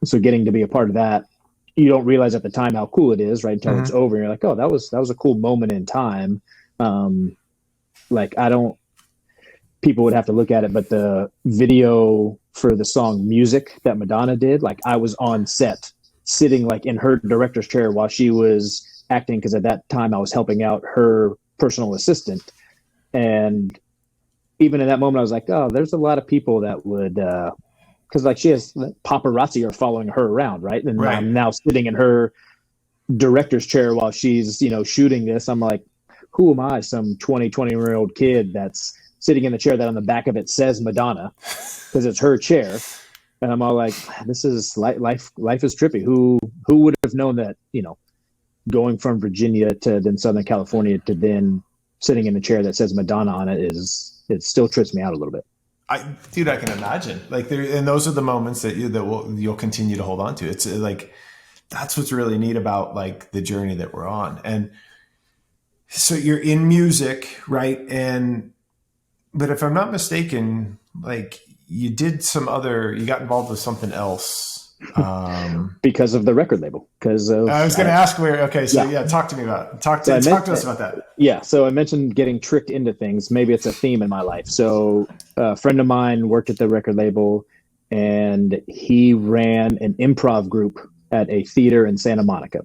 [SPEAKER 2] so getting to be a part of that, you don't realize at the time how cool it is, right? Until it's over, and you're like, oh, that was a cool moment in time. Like, I don't. People would have to look at it, but the video for the song Music that Madonna did, like I was on set sitting like in her director's chair while she was acting, because at that time I was helping out her personal assistant. And even in that moment I was like, oh, there's a lot of people that would because like she has paparazzi are following her around, right? And
[SPEAKER 1] Right.
[SPEAKER 2] I'm now sitting in her director's chair while she's, shooting this. I'm like, who am I, some 20-year-old kid that's sitting in the chair that on the back of it says Madonna, because it's her chair. And I'm all like, this is life is trippy. Who would have known that, going from Virginia to then Southern California to then sitting in a chair that says Madonna on it it still trips me out a little bit.
[SPEAKER 1] Dude, I can imagine. Like, and those are the moments that you'll continue to hold on to. It's like, that's what's really neat about like the journey that we're on. And so you're in music, right? But if I'm not mistaken, like you got involved with something else.
[SPEAKER 2] Because of the record label. I was
[SPEAKER 1] going to ask where. Okay, so yeah, talk to me about it. Talk to us about that.
[SPEAKER 2] Yeah, so I mentioned getting tricked into things. Maybe it's a theme in my life. So a friend of mine worked at the record label, and he ran an improv group at a theater in Santa Monica.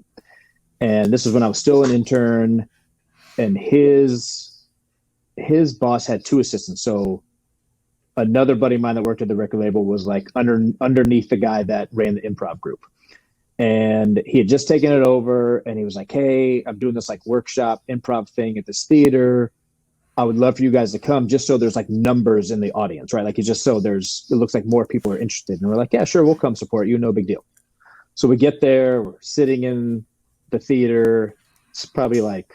[SPEAKER 2] And this was when I was still an intern, and his boss had two assistants. So another buddy of mine that worked at the record label was like underneath the guy that ran the improv group. And he had just taken it over, and he was like, hey, I'm doing this like workshop improv thing at this theater. I would love for you guys to come, just so there's like numbers in the audience, right? Like, it's just so it looks like more people are interested. And we're like, yeah, sure, we'll come support you. No big deal. So we get there, we're sitting in the theater. It's probably like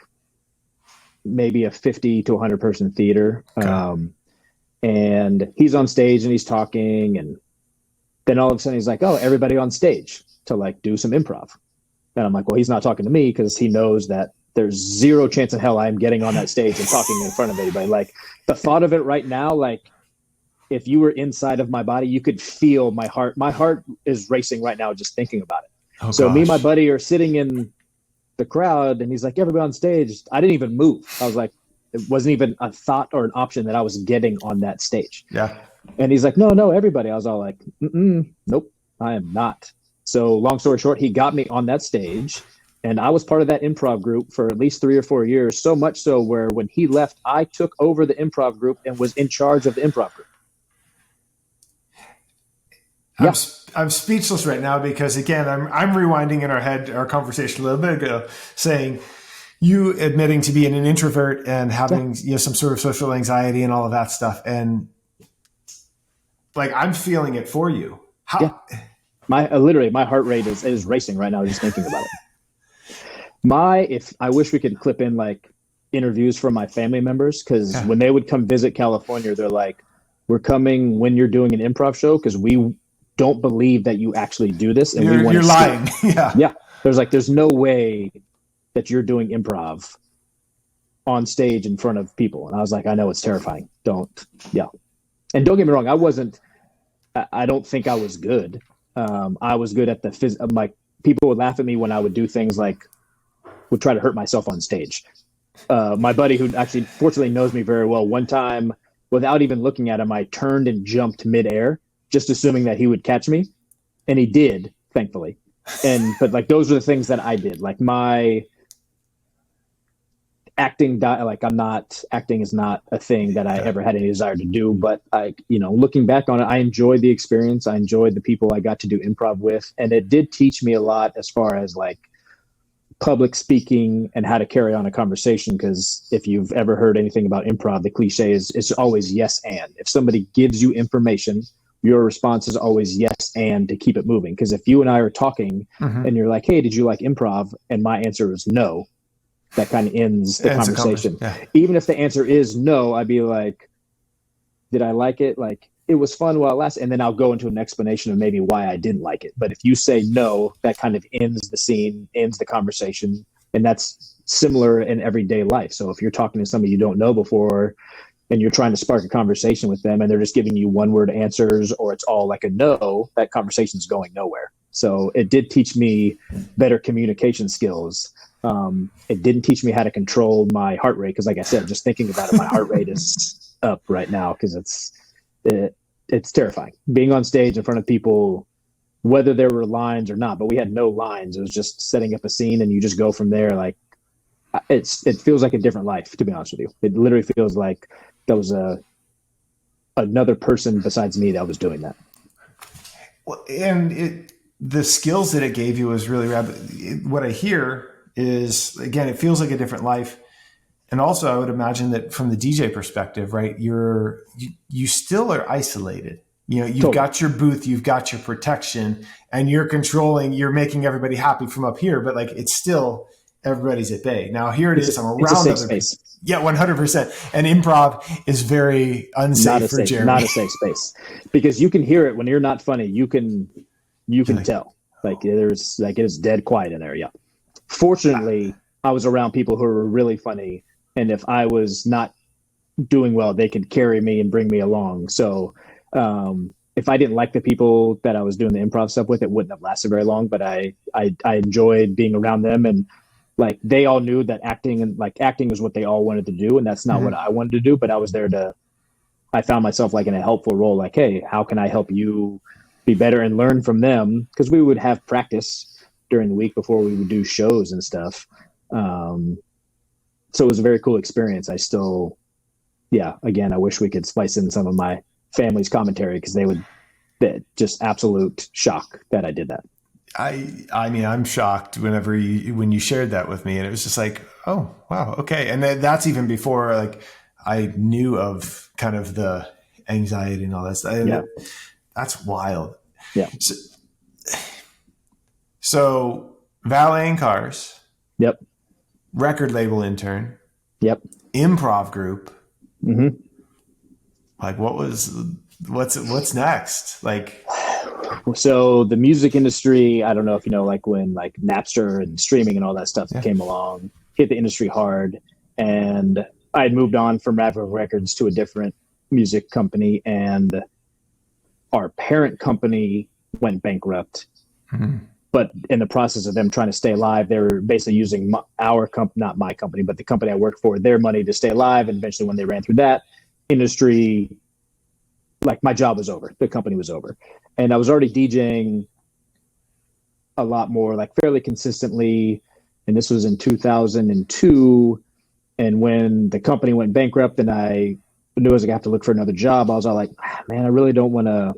[SPEAKER 2] maybe a 50 to 100 person theater. Okay. And he's on stage and he's talking, and then all of a sudden he's like, oh, everybody on stage to like do some improv. And I'm like, well, he's not talking to me, because he knows that there's zero chance in hell I'm getting on that stage and talking in front of anybody. Like, the thought of it right now, like if you were inside of my body, you could feel my heart. My heart is racing right now just thinking about it. Oh, so gosh. Me and my buddy are sitting in the crowd, and he's like, everybody on stage. I didn't even move. I was like, it wasn't even a thought or an option that I was getting on that stage.
[SPEAKER 1] Yeah.
[SPEAKER 2] And he's like, no, everybody. I was all like, nope, I am not. So long story short, he got me on that stage, and I was part of that improv group for at least 3 or 4 years. So much so where when he left, I took over the improv group and was in charge of the improv group.
[SPEAKER 1] I'm speechless right now, because again, I'm rewinding in our conversation a little bit ago, saying you admitting to being an introvert and having some sort of social anxiety and all of that stuff, and like I'm feeling it for you.
[SPEAKER 2] Literally my heart rate is racing right now just thinking about it. I wish we could clip in like interviews from my family members, because when they would come visit California, they're like, we're coming when you're doing an improv show, because we don't believe that you actually do this, and you're
[SPEAKER 1] lying. Yeah.
[SPEAKER 2] There's no way that you're doing improv on stage in front of people. And I was like, I know, it's terrifying. And don't get me wrong, I don't think I was good. I was good at like people would laugh at me when I would do things like would try to hurt myself on stage. My buddy, who actually fortunately knows me very well, one time without even looking at him, I turned and jumped midair, just assuming that he would catch me. And he did, thankfully. But like, those are the things that I did. Like, my acting, acting is not a thing that I ever had any desire to do. But looking back on it, I enjoyed the experience. I enjoyed the people I got to do improv with. And it did teach me a lot as far as like public speaking and how to carry on a conversation. Because if you've ever heard anything about improv, the cliche is it's always yes and. If somebody gives you information, your response is always yes and, to keep it moving. Because if you and I are talking and you're like, hey, did you like improv? And my answer is no. that kind of ends the conversation.
[SPEAKER 1] Yeah.
[SPEAKER 2] Even if the answer is no, I'd be like, did I like it? Like, it was fun while it lasted. And then I'll go into an explanation of maybe why I didn't like it. But if you say no, that kind of ends the scene, ends the conversation. And that's similar in everyday life. So if you're talking to somebody you don't know before and you're trying to spark a conversation with them and they're just giving you one word answers, or it's all like a no, that conversation is going nowhere. So it did teach me better communication skills. It didn't teach me how to control my heart rate. Cause like I said, just thinking about it, my heart rate is up right now. Cause it's terrifying being on stage in front of people, whether there were lines or not, but we had no lines. It was just setting up a scene and you just go from there. Like it feels like a different life, to be honest with you. It literally feels like there was another person besides me that was doing that.
[SPEAKER 1] Well, and the skills that it gave you was really rapid. What I hear is, again, it feels like a different life. And also I would imagine that from the DJ perspective, right, you still are isolated. You know, you've got your booth, you've got your protection, and you're making everybody happy from up here, but like, it's still, everybody's at bay. Now here it is, I'm around
[SPEAKER 2] other space.
[SPEAKER 1] Yeah, 100%. And improv is very unsafe for Jeremy.
[SPEAKER 2] Not a safe space, because you can hear it when you're not funny. You can tell, like, it is dead quiet in there. Yeah. Fortunately, I was around people who were really funny. And if I was not doing well, they could carry me and bring me along. So if I didn't like the people that I was doing the improv stuff with, it wouldn't have lasted very long. But I enjoyed being around them, and like they all knew that acting was what they all wanted to do, and that's not what I wanted to do. But I was there I found myself like in a helpful role. Like, hey, how can I help you be better and learn from them? Because we would have practice during the week before we would do shows and stuff. So it was a very cool experience. Again, I wish we could splice in some of my family's commentary, because they would just absolute shock that I did that.
[SPEAKER 1] I mean, I'm shocked when you shared that with me, and it was just like, oh, wow. Okay. And that's even before like I knew of kind of the anxiety and all that stuff. Yeah. That's wild.
[SPEAKER 2] Yeah.
[SPEAKER 1] So valeting cars.
[SPEAKER 2] Yep.
[SPEAKER 1] Record label intern.
[SPEAKER 2] Yep.
[SPEAKER 1] Improv group.
[SPEAKER 2] Mm-hmm.
[SPEAKER 1] Like what's next? Like,
[SPEAKER 2] so the music industry, I don't know if you know, like when like Napster and streaming and all that stuff came along, hit the industry hard. And I had moved on from Maverick Records to a different music company, and our parent company went bankrupt. Mm-hmm. But in the process of them trying to stay alive, they were basically using our company, not my company, but the company I worked for, their money to stay alive. And eventually when they ran through that industry, like my job was over, the company was over. And I was already DJing a lot more, like fairly consistently. And this was in 2002. And when the company went bankrupt and I knew I was gonna have to look for another job, I was all like, man, I really don't want to,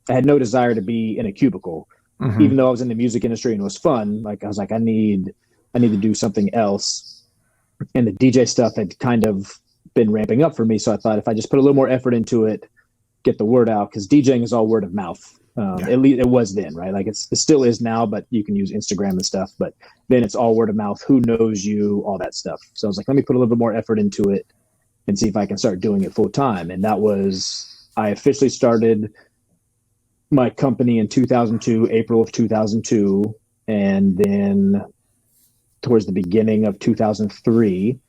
[SPEAKER 2] I had no desire to be in a cubicle. Mm-hmm. Even though I was in the music industry and it was fun, like I was like, I need to do something else. And the DJ stuff had kind of been ramping up for me. So I thought if I just put a little more effort into it, get the word out, because DJing is all word of mouth. At least it was then, right? Like it still is now, but you can use Instagram and stuff. But then it's all word of mouth. Who knows you? All that stuff. So I was like, let me put a little bit more effort into it and see if I can start doing it full time. And I officially started my company in 2002, April of 2002. And then towards the beginning of 2003,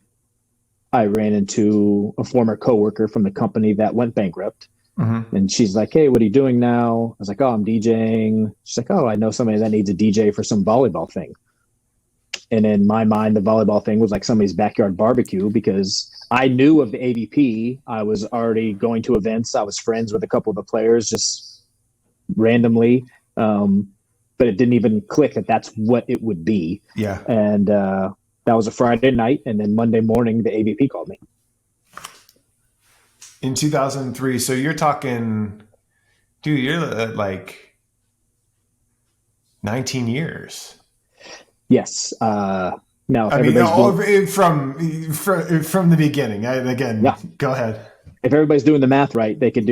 [SPEAKER 2] I ran into a former coworker from the company that went bankrupt. Mm-hmm. And she's like, hey, what are you doing now? I was like, oh, I'm DJing. She's like, oh, I know somebody that needs a DJ for some volleyball thing. And in my mind, the volleyball thing was like somebody's backyard barbecue, because I knew of the AVP. I was already going to events. I was friends with a couple of the players just randomly. But it didn't even click that that's what it would be. Yeah. And that was a Friday night. And then Monday morning, the AVP called me.
[SPEAKER 1] In 2003, so you're talking, dude, you're like 19 years.
[SPEAKER 2] Yes. Now,
[SPEAKER 1] from the beginning. Go ahead.
[SPEAKER 2] If everybody's doing the math right, they could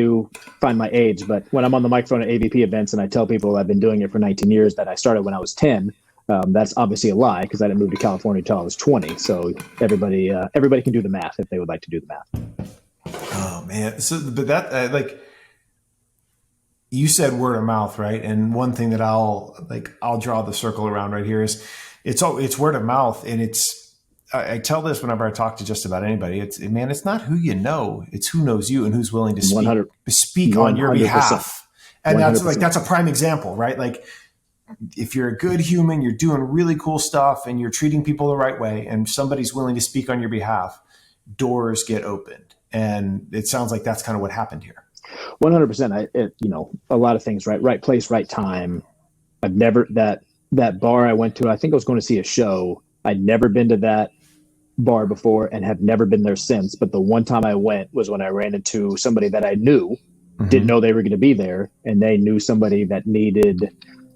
[SPEAKER 2] find my age. But when I'm on the microphone at AVP events and I tell people I've been doing it for 19 years, that I started when I was 10, That's obviously a lie because I didn't move to California until I was 20. So everybody can do the math if they would like to do the math.
[SPEAKER 1] Oh man. So, but that like you said, word of mouth, right? And one thing that I'll draw the circle around right here is it's word of mouth, and I tell this whenever I talk to just about anybody. It's not who you know, it's who knows you and who's willing to speak on your behalf. And 100%. That's a prime example, right? Like if you're a good human, you're doing really cool stuff and you're treating people the right way, and somebody's willing to speak on your behalf, doors get opened. And it sounds like that's kind of what happened here.
[SPEAKER 2] 100%. A lot of things, right? Right place, right time. I've never, that bar I went to, I think I was going to see a show. I'd never been to that bar before and have never been there since. But the one time I went was when I ran into somebody that I knew, didn't know they were going to be there, and they knew somebody that needed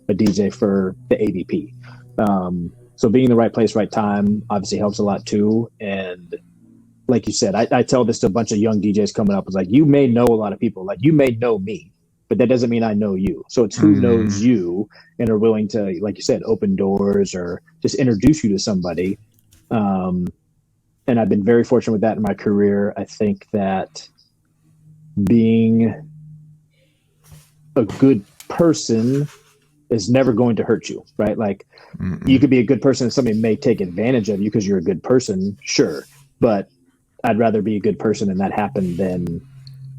[SPEAKER 2] a DJ for the AVP. So being in the right place, right time obviously helps a lot too. And like you said, I tell this to a bunch of young DJs coming up. It's like, you may know a lot of people, like you may know me, but that doesn't mean I know you. So it's who knows you and are willing to, like you said, open doors or just introduce you to somebody. And I've been very fortunate with that in my career. I think that being a good person is never going to hurt you, right? Like you could be a good person and somebody may take advantage of you because you're a good person, sure. But I'd rather be a good person and that happen than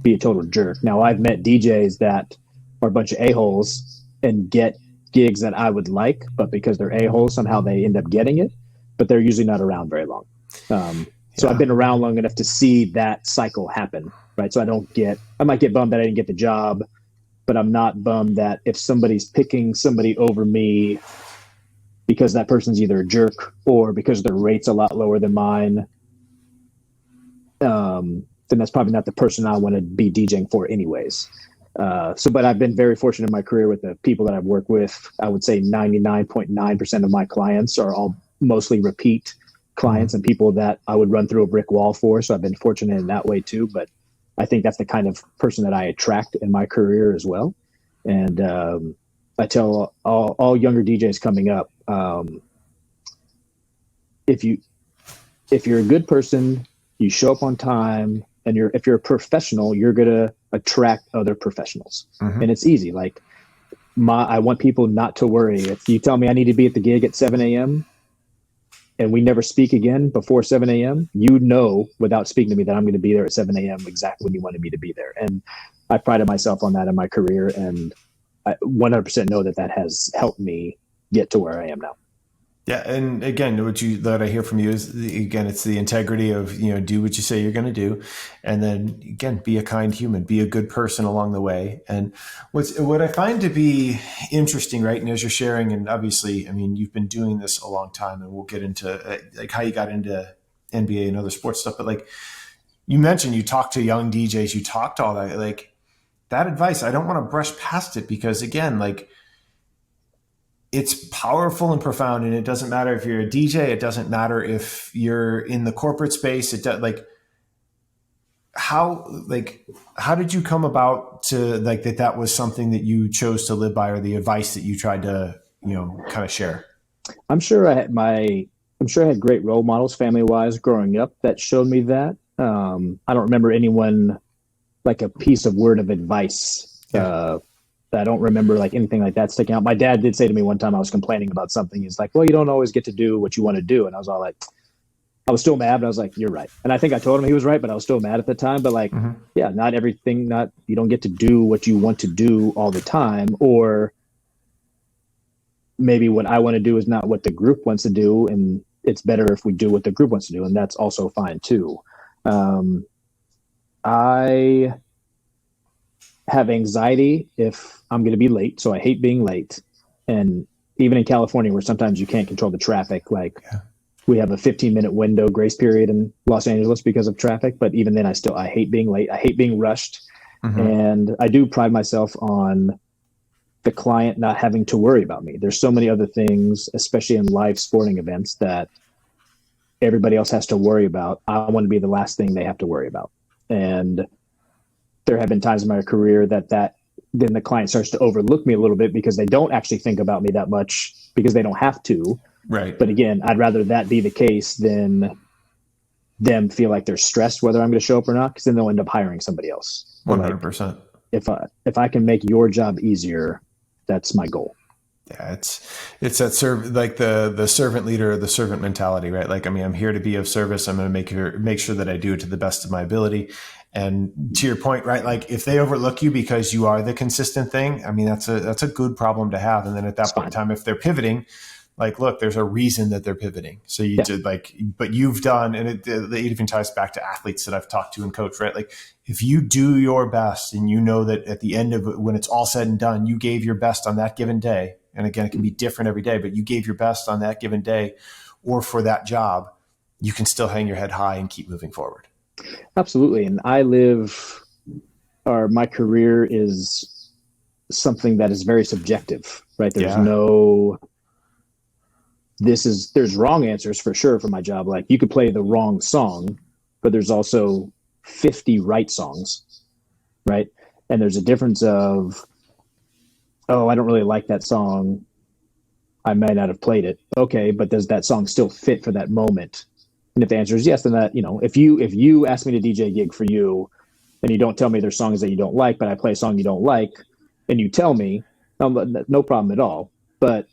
[SPEAKER 2] be a total jerk. Now, I've met DJs that are a bunch of a-holes and get gigs that I would like, but because they're a-holes, somehow they end up getting it, but they're usually not around very long. So I've been around long enough to see that cycle happen, right? So I might get bummed that I didn't get the job, but I'm not bummed that if somebody's picking somebody over me because that person's either a jerk or because their rate's a lot lower than mine, then that's probably not the person I want to be DJing for anyways. But I've been very fortunate in my career with the people that I've worked with. I would say 99.9% of my clients are all mostly repeat clients and people that I would run through a brick wall for. So I've been fortunate in that way too. But I think that's the kind of person that I attract in my career as well. And I tell all younger DJs coming up, if you're a good person, you show up on time, and if you're a professional, you're going to attract other professionals. And it's easy. Like I want people not to worry. If you tell me I need to be at the gig at 7 a.m. and we never speak again before 7 a.m., you know, without speaking to me, that I'm going to be there at 7 a.m. exactly when you wanted me to be there. And I prided myself on that in my career. And I 100% know that has helped me get to where I am now.
[SPEAKER 1] Yeah, and again, that I hear from you is it's the integrity of do what you say you're going to do, and then again be a kind human, be a good person along the way. And what I find to be interesting, right? And as you're sharing, and obviously, I mean, you've been doing this a long time, and we'll get into like how you got into NBA and other sports stuff. But like you mentioned, you talk to young DJs, you talk to all that, like that advice. I don't want to brush past it because again, like, it's powerful and profound, and it doesn't matter if you're a DJ. It doesn't matter if you're in the corporate space. It does, how did you come about to like that was something that you chose to live by, or the advice that you tried to kind of share?
[SPEAKER 2] I'm sure I had great role models family wise growing up that showed me that. I don't remember anyone like a piece of word of advice. I don't remember like anything like that sticking out. My dad did say to me one time, I was complaining about something. He's like, well, you don't always get to do what you want to do. And I was all like, I was still mad, but I was like, you're right. And I think I told him he was right, but I was still mad at the time. But like, yeah, not everything, you don't get to do what you want to do all the time. Or maybe what I want to do is not what the group wants to do. And it's better if we do what the group wants to do. And that's also fine too. I have anxiety if I'm going to be late. So I hate being late. And even in California, where sometimes you can't control the traffic, we have a 15-minute window grace period in Los Angeles because of traffic. But even then, I hate being late. I hate being rushed. And I do pride myself on the client not having to worry about me. There's so many other things, especially in live sporting events, that everybody else has to worry about. I want to be the last thing they have to worry about. And there have been times in my career that then the client starts to overlook me a little bit because they don't actually think about me that much because they don't have to.
[SPEAKER 1] Right.
[SPEAKER 2] But again, I'd rather that be the case than them feel like they're stressed whether I'm going to show up or not, because then they'll end up hiring somebody else.
[SPEAKER 1] 100%.
[SPEAKER 2] Like, if I can make your job easier, that's my goal.
[SPEAKER 1] Yeah, it's that like the servant leader, the servant mentality, right? Like, I mean, I'm here to be of service. I'm going to make sure that I do it to the best of my ability. And to your point, right? Like, if they overlook you because you are the consistent thing, I mean, that's a good problem to have. And then at that point in time, if they're pivoting, like, look, there's a reason that they're pivoting. So you did but you've done, and it even ties back to athletes that I've talked to and coached, right? Like, if you do your best and you know that at the end of it, when it's all said and done, you gave your best on that given day. And again, it can be different every day, but you gave your best on that given day or for that job, you can still hang your head high and keep moving forward.
[SPEAKER 2] Absolutely. And my career is something that is very subjective, right? There's there's wrong answers for sure for my job. Like, you could play the wrong song, but there's also 50 right songs, right? And there's a difference of, oh, I don't really like that song, I might not have played it. Okay, but does that song still fit for that moment? And if the answer is yes, then that, if you ask me to DJ a gig for you and you don't tell me there's songs that you don't like, but I play a song you don't like, and you tell me, no problem at all. But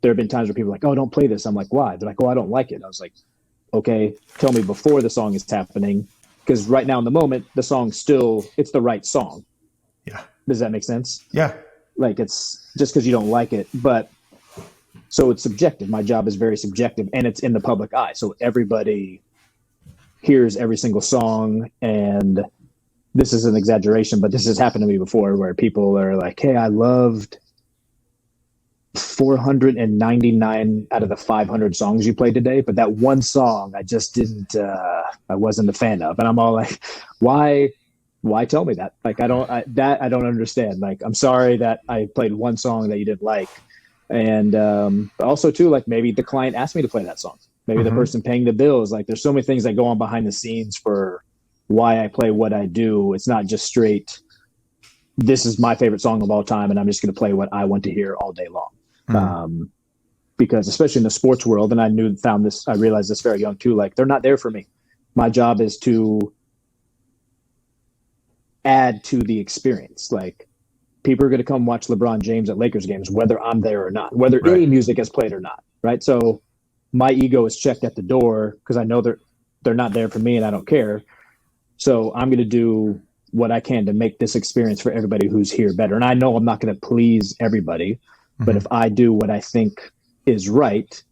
[SPEAKER 2] there have been times where people are like, oh, don't play this. I'm like, why? They're like, oh, I don't like it. I was like, okay, tell me before the song is happening, because right now in the moment, the song it's the right song.
[SPEAKER 1] Yeah.
[SPEAKER 2] Does that make sense?
[SPEAKER 1] Yeah.
[SPEAKER 2] Like, it's just because you don't like it. But so it's subjective. My job is very subjective, and it's in the public eye. So everybody hears every single song. And this is an exaggeration, but this has happened to me before, where people are like, hey, I loved 499 out of the 500 songs you played today, but that one song I just I wasn't a fan of. And I'm all like, why tell me that? Like, I don't understand. Like, I'm sorry that I played one song that you didn't like. And but also too, like, maybe the client asked me to play that song. Maybe the person paying the bills. Like, there's so many things that go on behind the scenes for why I play what I do. It's not just straight, this is my favorite song of all time, and I'm just going to play what I want to hear all day long. Because especially in the sports world, and I realized this very young too, like, they're not there for me. My job is to add to the experience. Like, people are going to come watch LeBron James at Lakers games, whether I'm there or not, whether any music has played or not. Right. So my ego is checked at the door because I know they're not there for me and I don't care. So I'm going to do what I can to make this experience for everybody who's here better. And I know I'm not going to please everybody, but if I do what I think is right,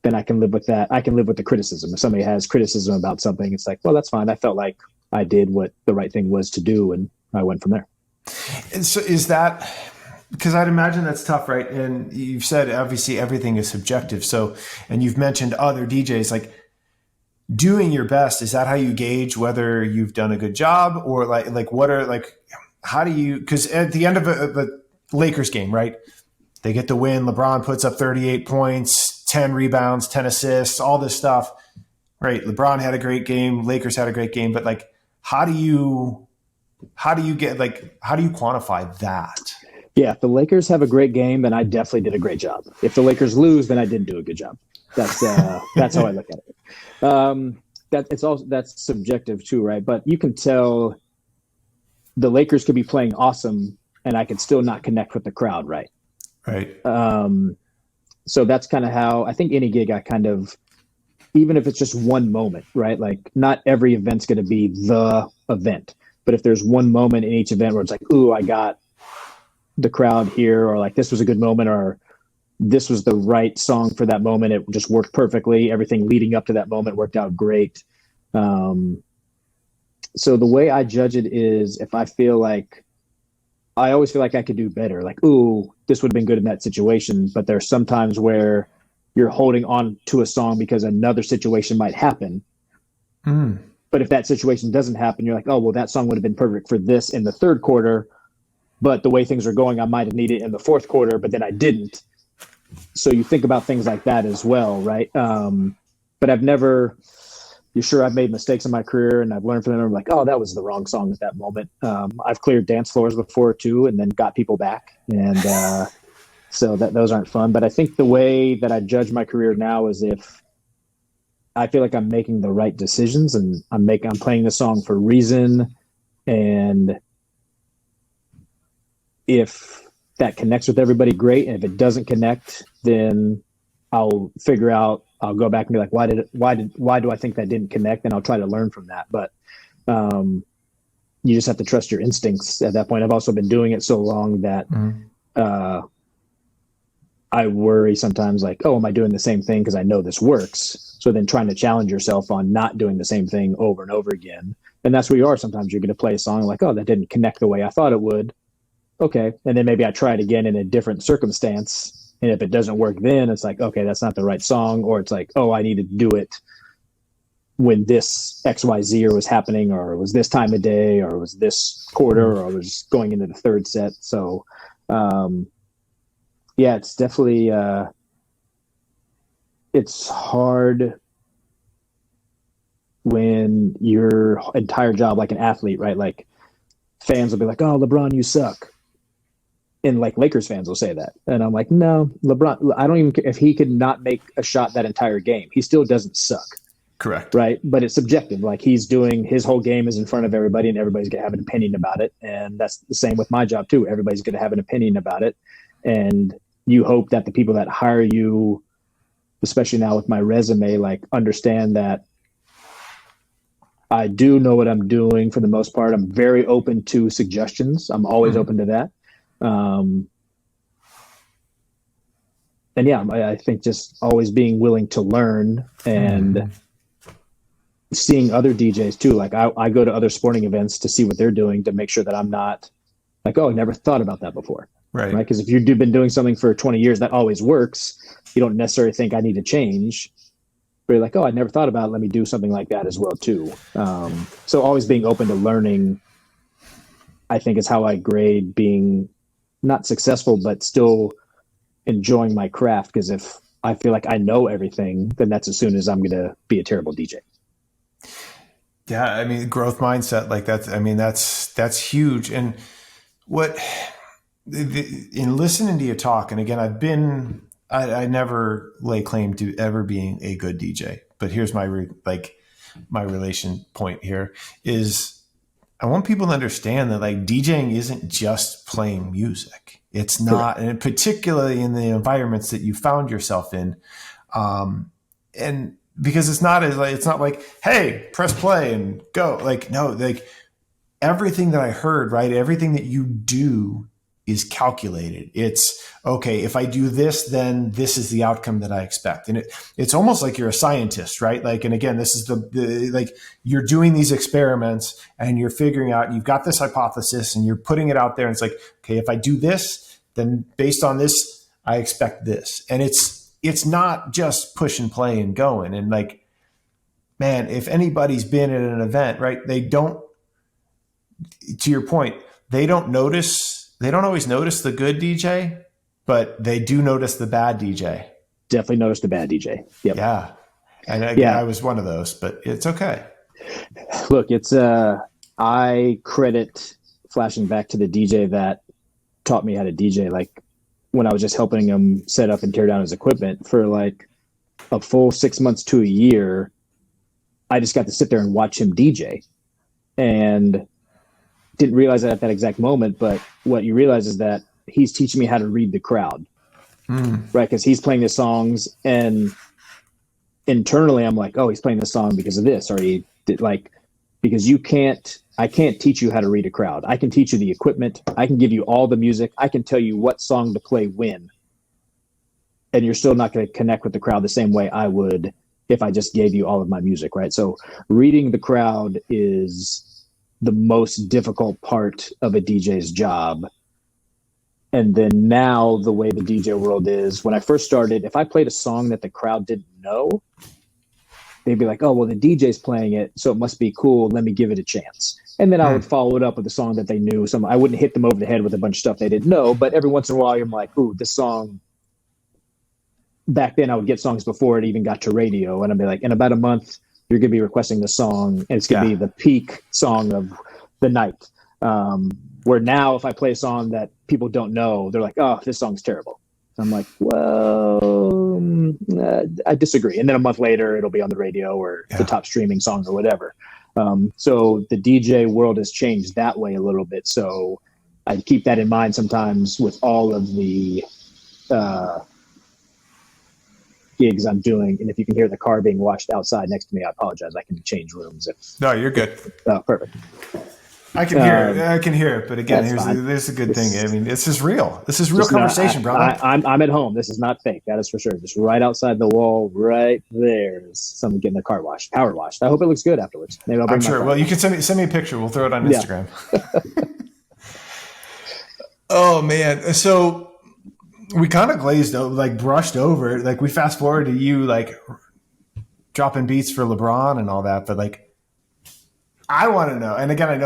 [SPEAKER 2] then I can live with that. I can live with the criticism. If somebody has criticism about something, it's like, well, that's fine. I felt like I did what the right thing was to do, and I went from there.
[SPEAKER 1] And so is that, because I'd imagine that's tough, right? And you've said, obviously, everything is subjective. So, and you've mentioned other DJs, like, doing your best. Is that how you gauge whether you've done a good job, or like what are, like, how do you, because at the end of a Lakers game, right? They get the win. LeBron puts up 38 points, 10 rebounds, 10 assists, all this stuff, right? LeBron had a great game. Lakers had a great game, but like, how do you quantify that?
[SPEAKER 2] Yeah. If the Lakers have a great game, then I definitely did a great job. If the Lakers lose, then I didn't do a good job. That's how I look at it. That's subjective too, right? But you can tell the Lakers could be playing awesome and I could still not connect with the crowd, right?
[SPEAKER 1] Right.
[SPEAKER 2] So that's kind of how I think any gig even if it's just one moment, right? Like, not every event's going to be the event, but if there's one moment in each event where it's like, ooh, I got the crowd here, or like, this was a good moment, or this was the right song for that moment, it just worked perfectly. Everything leading up to that moment worked out great. So the way I judge it is, if I always feel like I could do better. Like, ooh, this would have been good in that situation. But there's sometimes where you're holding on to a song because another situation might happen. But if that situation doesn't happen, you're like, oh, well, that song would have been perfect for this in the third quarter. But the way things are going, I might have needed it in the fourth quarter, but then I didn't. So you think about things like that as well, right? But I've never you're sure I've made mistakes in my career and I've learned from them. I'm like, oh, that was the wrong song at that moment. I've cleared dance floors before too, and then got people back. And so those aren't fun. But I think the way that I judge my career now is if I feel like I'm making the right decisions and I'm playing the song for a reason. And if that connects with everybody, great. And if it doesn't connect, then I'll go back and be like, why do I think that didn't connect? And I'll try to learn from that. But you just have to trust your instincts at that point. I've also been doing it so long that I worry sometimes like, oh, am I doing the same thing because I know this works? So then trying to challenge yourself on not doing the same thing over and over again. And that's where you are. Sometimes you're going to play a song like, oh, that didn't connect the way I thought it would. Okay. And then maybe I try it again in a different circumstance. And if it doesn't work, then it's like, okay, that's not the right song. Or it's like, oh, I need to do it when this XYZ or was happening, or it was this time of day, or it was this quarter, or it was going into the third set. So, yeah, it's definitely, it's hard when your entire job, like an athlete, right? Like fans will be like, oh, LeBron, you suck. And like Lakers fans will say that. And I'm like, no, LeBron, I don't even care if he could not make a shot that entire game. He still doesn't suck.
[SPEAKER 1] Correct.
[SPEAKER 2] Right. But it's subjective. Like he's doing his whole game is in front of everybody and everybody's going to have an opinion about it. And that's the same with my job too. Everybody's going to have an opinion about it. And you hope that the people that hire you, especially now with my resume, like understand that I do know what I'm doing for the most part. I'm very open to suggestions. I'm always open to that. And yeah, I think just always being willing to learn and seeing other DJs too. Like I go to other sporting events to see what they're doing to make sure that I'm not like, oh, I never thought about that before. Right. Because if you've been doing something for 20 years, that always works. You don't necessarily think I need to change. But you're like, oh, I never thought about it. Let me do something like that as well too. So always being open to learning, I think is how I grade being not successful, but still enjoying my craft. Because if I feel like I know everything, then that's as soon as I'm going to be a terrible DJ.
[SPEAKER 1] Yeah. I mean, growth mindset like that's huge. And in listening to you talk, and again, I never lay claim to ever being a good DJ, but here's my relation point here is I want people to understand that like DJing isn't just playing music. It's not, and particularly in the environments that you found yourself in. And because it's not like, hey, press play and go. Like, no, like everything that I heard, right? Everything that you do is calculated. It's okay. If I do this, then this is the outcome that I expect. And it's almost like you're a scientist, right? Like, and again, this is like you're doing these experiments and you're figuring out, you've got this hypothesis and you're putting it out there. And it's like, okay, if I do this, then based on this, I expect this. And it's not just push and play and going. And like, man, if anybody's been at an event, right, they don't, to your point, they don't always notice the good DJ, but they do notice the bad DJ.
[SPEAKER 2] Definitely notice the bad DJ. Yep.
[SPEAKER 1] Yeah. And again, I was one of those, but it's okay.
[SPEAKER 2] Look, it's I credit flashing back to the DJ that taught me how to DJ. Like when I was just helping him set up and tear down his equipment for like a full 6 months to a year, I just got to sit there and watch him DJ. And didn't realize that at that exact moment, but what you realize is that he's teaching me how to read the crowd, right? Because he's playing the songs, and internally I'm like, oh, he's playing this song because of this, or he did because I can't teach you how to read a crowd. I can teach you the equipment. I can give you all the music. I can tell you what song to play when, and you're still not going to connect with the crowd the same way I would if I just gave you all of my music, right? So reading the crowd is the most difficult part of a DJ's job. And then now the way the DJ world is, when I first started, if I played a song that the crowd didn't know, they'd be like, oh, well, the DJ's playing it, so it must be cool. Let me give it a chance. And then I would follow it up with a song that they knew. I wouldn't hit them over the head with a bunch of stuff they didn't know, but every once in a while, I'm like, ooh, this song. Back then I would get songs before it even got to radio, and I'd be like, in about a month, you're going to be requesting the song, and it's going to be the peak song of the night. Where now, if I play a song that people don't know, they're like, "Oh, this song's terrible." I'm like, "Well, I disagree." And then a month later, it'll be on the radio or the top streaming song or whatever. So the DJ world has changed that way a little bit. So I keep that in mind sometimes with all of the gigs I'm doing. And if you can hear the car being washed outside next to me, I apologize. I can change rooms.
[SPEAKER 1] No, you're good.
[SPEAKER 2] Oh, perfect.
[SPEAKER 1] I can hear it. I can hear it. But again, here's a good thing. I mean, this is real. This is real conversation, brother.
[SPEAKER 2] I'm at home. This is not fake. That is for sure. Just right outside the wall, right there is someone getting the car washed, power washed. I hope it looks good afterwards. Maybe I'll bring my car.
[SPEAKER 1] Well, you can send me a picture. We'll throw it on Instagram. Oh man. So we kind of glazed over, like brushed over it. Like we fast forward to you like dropping beats for LeBron and all that, but like I want to know, and again, I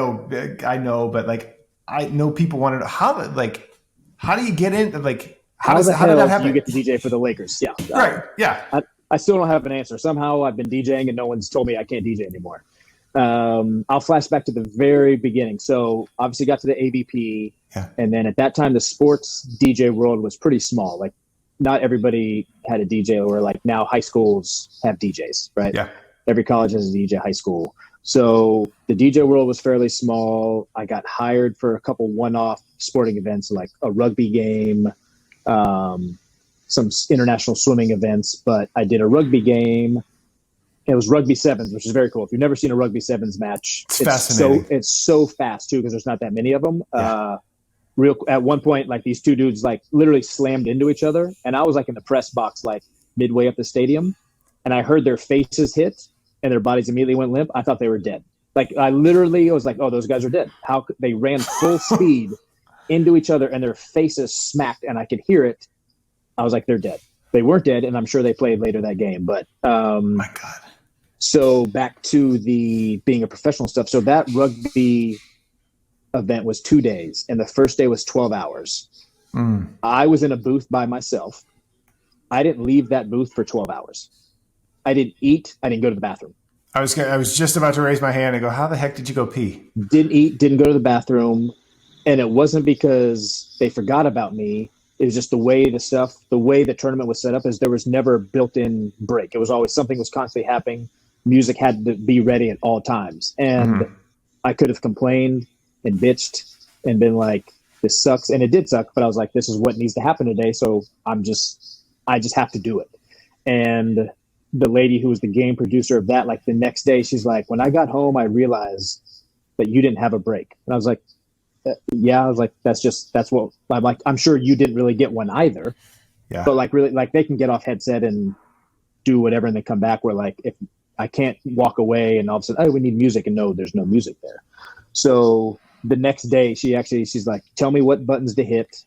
[SPEAKER 1] know, but like I know people want to know how do you get in? Like how did that happen?
[SPEAKER 2] You get to DJ for the Lakers? Yeah,
[SPEAKER 1] right. Yeah,
[SPEAKER 2] I still don't have an answer. Somehow I've been DJing and no one's told me I can't DJ anymore. I'll flash back to the very beginning. So obviously got to the AVP, and then at that time the sports DJ world was pretty small. Like not everybody had a DJ, or like now high schools have DJs, right? Yeah, every college has a DJ, high school. So the DJ world was fairly small. I got hired for a couple one-off sporting events, like a rugby game, some international swimming events. But I did a rugby game. It was rugby sevens, which is very cool. If you've never seen a rugby sevens match,
[SPEAKER 1] it's fascinating.
[SPEAKER 2] It's so fast too, because there's not that many of them. At one point, like these two dudes like literally slammed into each other, and I was like in the press box, like midway up the stadium, and I heard their faces hit. And their bodies immediately went limp. I thought they were dead. Like I literally was like, "Oh, those guys are dead." How could they ran full speed into each other and their faces smacked, and I could hear it. I was like, "They're dead." They weren't dead, and I'm sure they played later that game. But
[SPEAKER 1] my God.
[SPEAKER 2] So back to the being a professional stuff. So that rugby event was 2 days, and the first day was 12 hours. I was in a booth by myself. I didn't leave that booth for 12 hours. I didn't eat. I didn't go to the bathroom.
[SPEAKER 1] I was just about to raise my hand and go, how the heck did you go pee?
[SPEAKER 2] Didn't eat, didn't go to the bathroom. And it wasn't because they forgot about me. It was just the way the tournament was set up is there was never a built-in break. It was always something was constantly happening. Music had to be ready at all times. And I could have complained and bitched and been like, this sucks. And it did suck, but I was like, this is what needs to happen today. So I just have to do it. And the lady who was the game producer of that, like the next day, she's like, when I got home, I realized that you didn't have a break. And I was like, yeah, I was like, that's what I'm like. I'm sure you didn't really get one either. Yeah. But like, really, like they can get off headset and do whatever. And they come back where like, if I can't walk away and all of a sudden, oh, we need music. And no, there's no music there. So the next day she's like, tell me what buttons to hit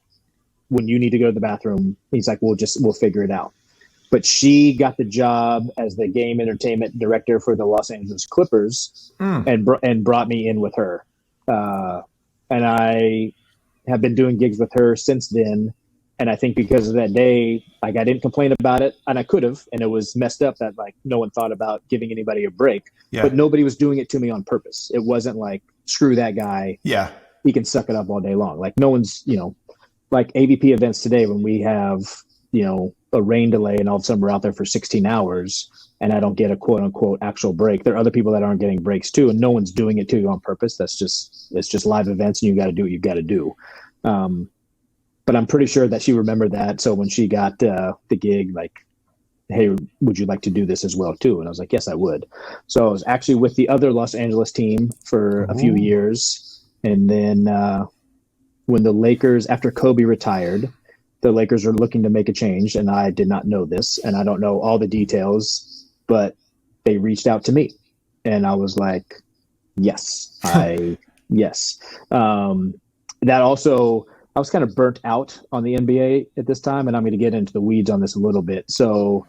[SPEAKER 2] when you need to go to the bathroom. He's like, we'll figure it out. But she got the job as the game entertainment director for the Los Angeles Clippers and brought me in with her. And I have been doing gigs with her since then. And I think because of that day, like I didn't complain about it, and I could have, and it was messed up that like no one thought about giving anybody a break. Yeah. But nobody was doing it to me on purpose. It wasn't like, screw that guy. Yeah. He can suck it up all day long. Like no one's, like AVP events today when we have, a rain delay and all of a sudden we're out there for 16 hours and I don't get a quote unquote actual break. There are other people that aren't getting breaks too, and no one's doing it to you on purpose. It's just live events and you got to do what you got to do. But I'm pretty sure that she remembered that. So when she got the gig, like, hey, would you like to do this as well too? And I was like, yes, I would. So I was actually with the other Los Angeles team for a few years. And then when the Lakers, after Kobe retired, the Lakers were looking to make a change, and I did not know this, and I don't know all the details, but they reached out to me, and I was like, yes. That also, I was kind of burnt out on the NBA at this time, and I'm going to get into the weeds on this a little bit. So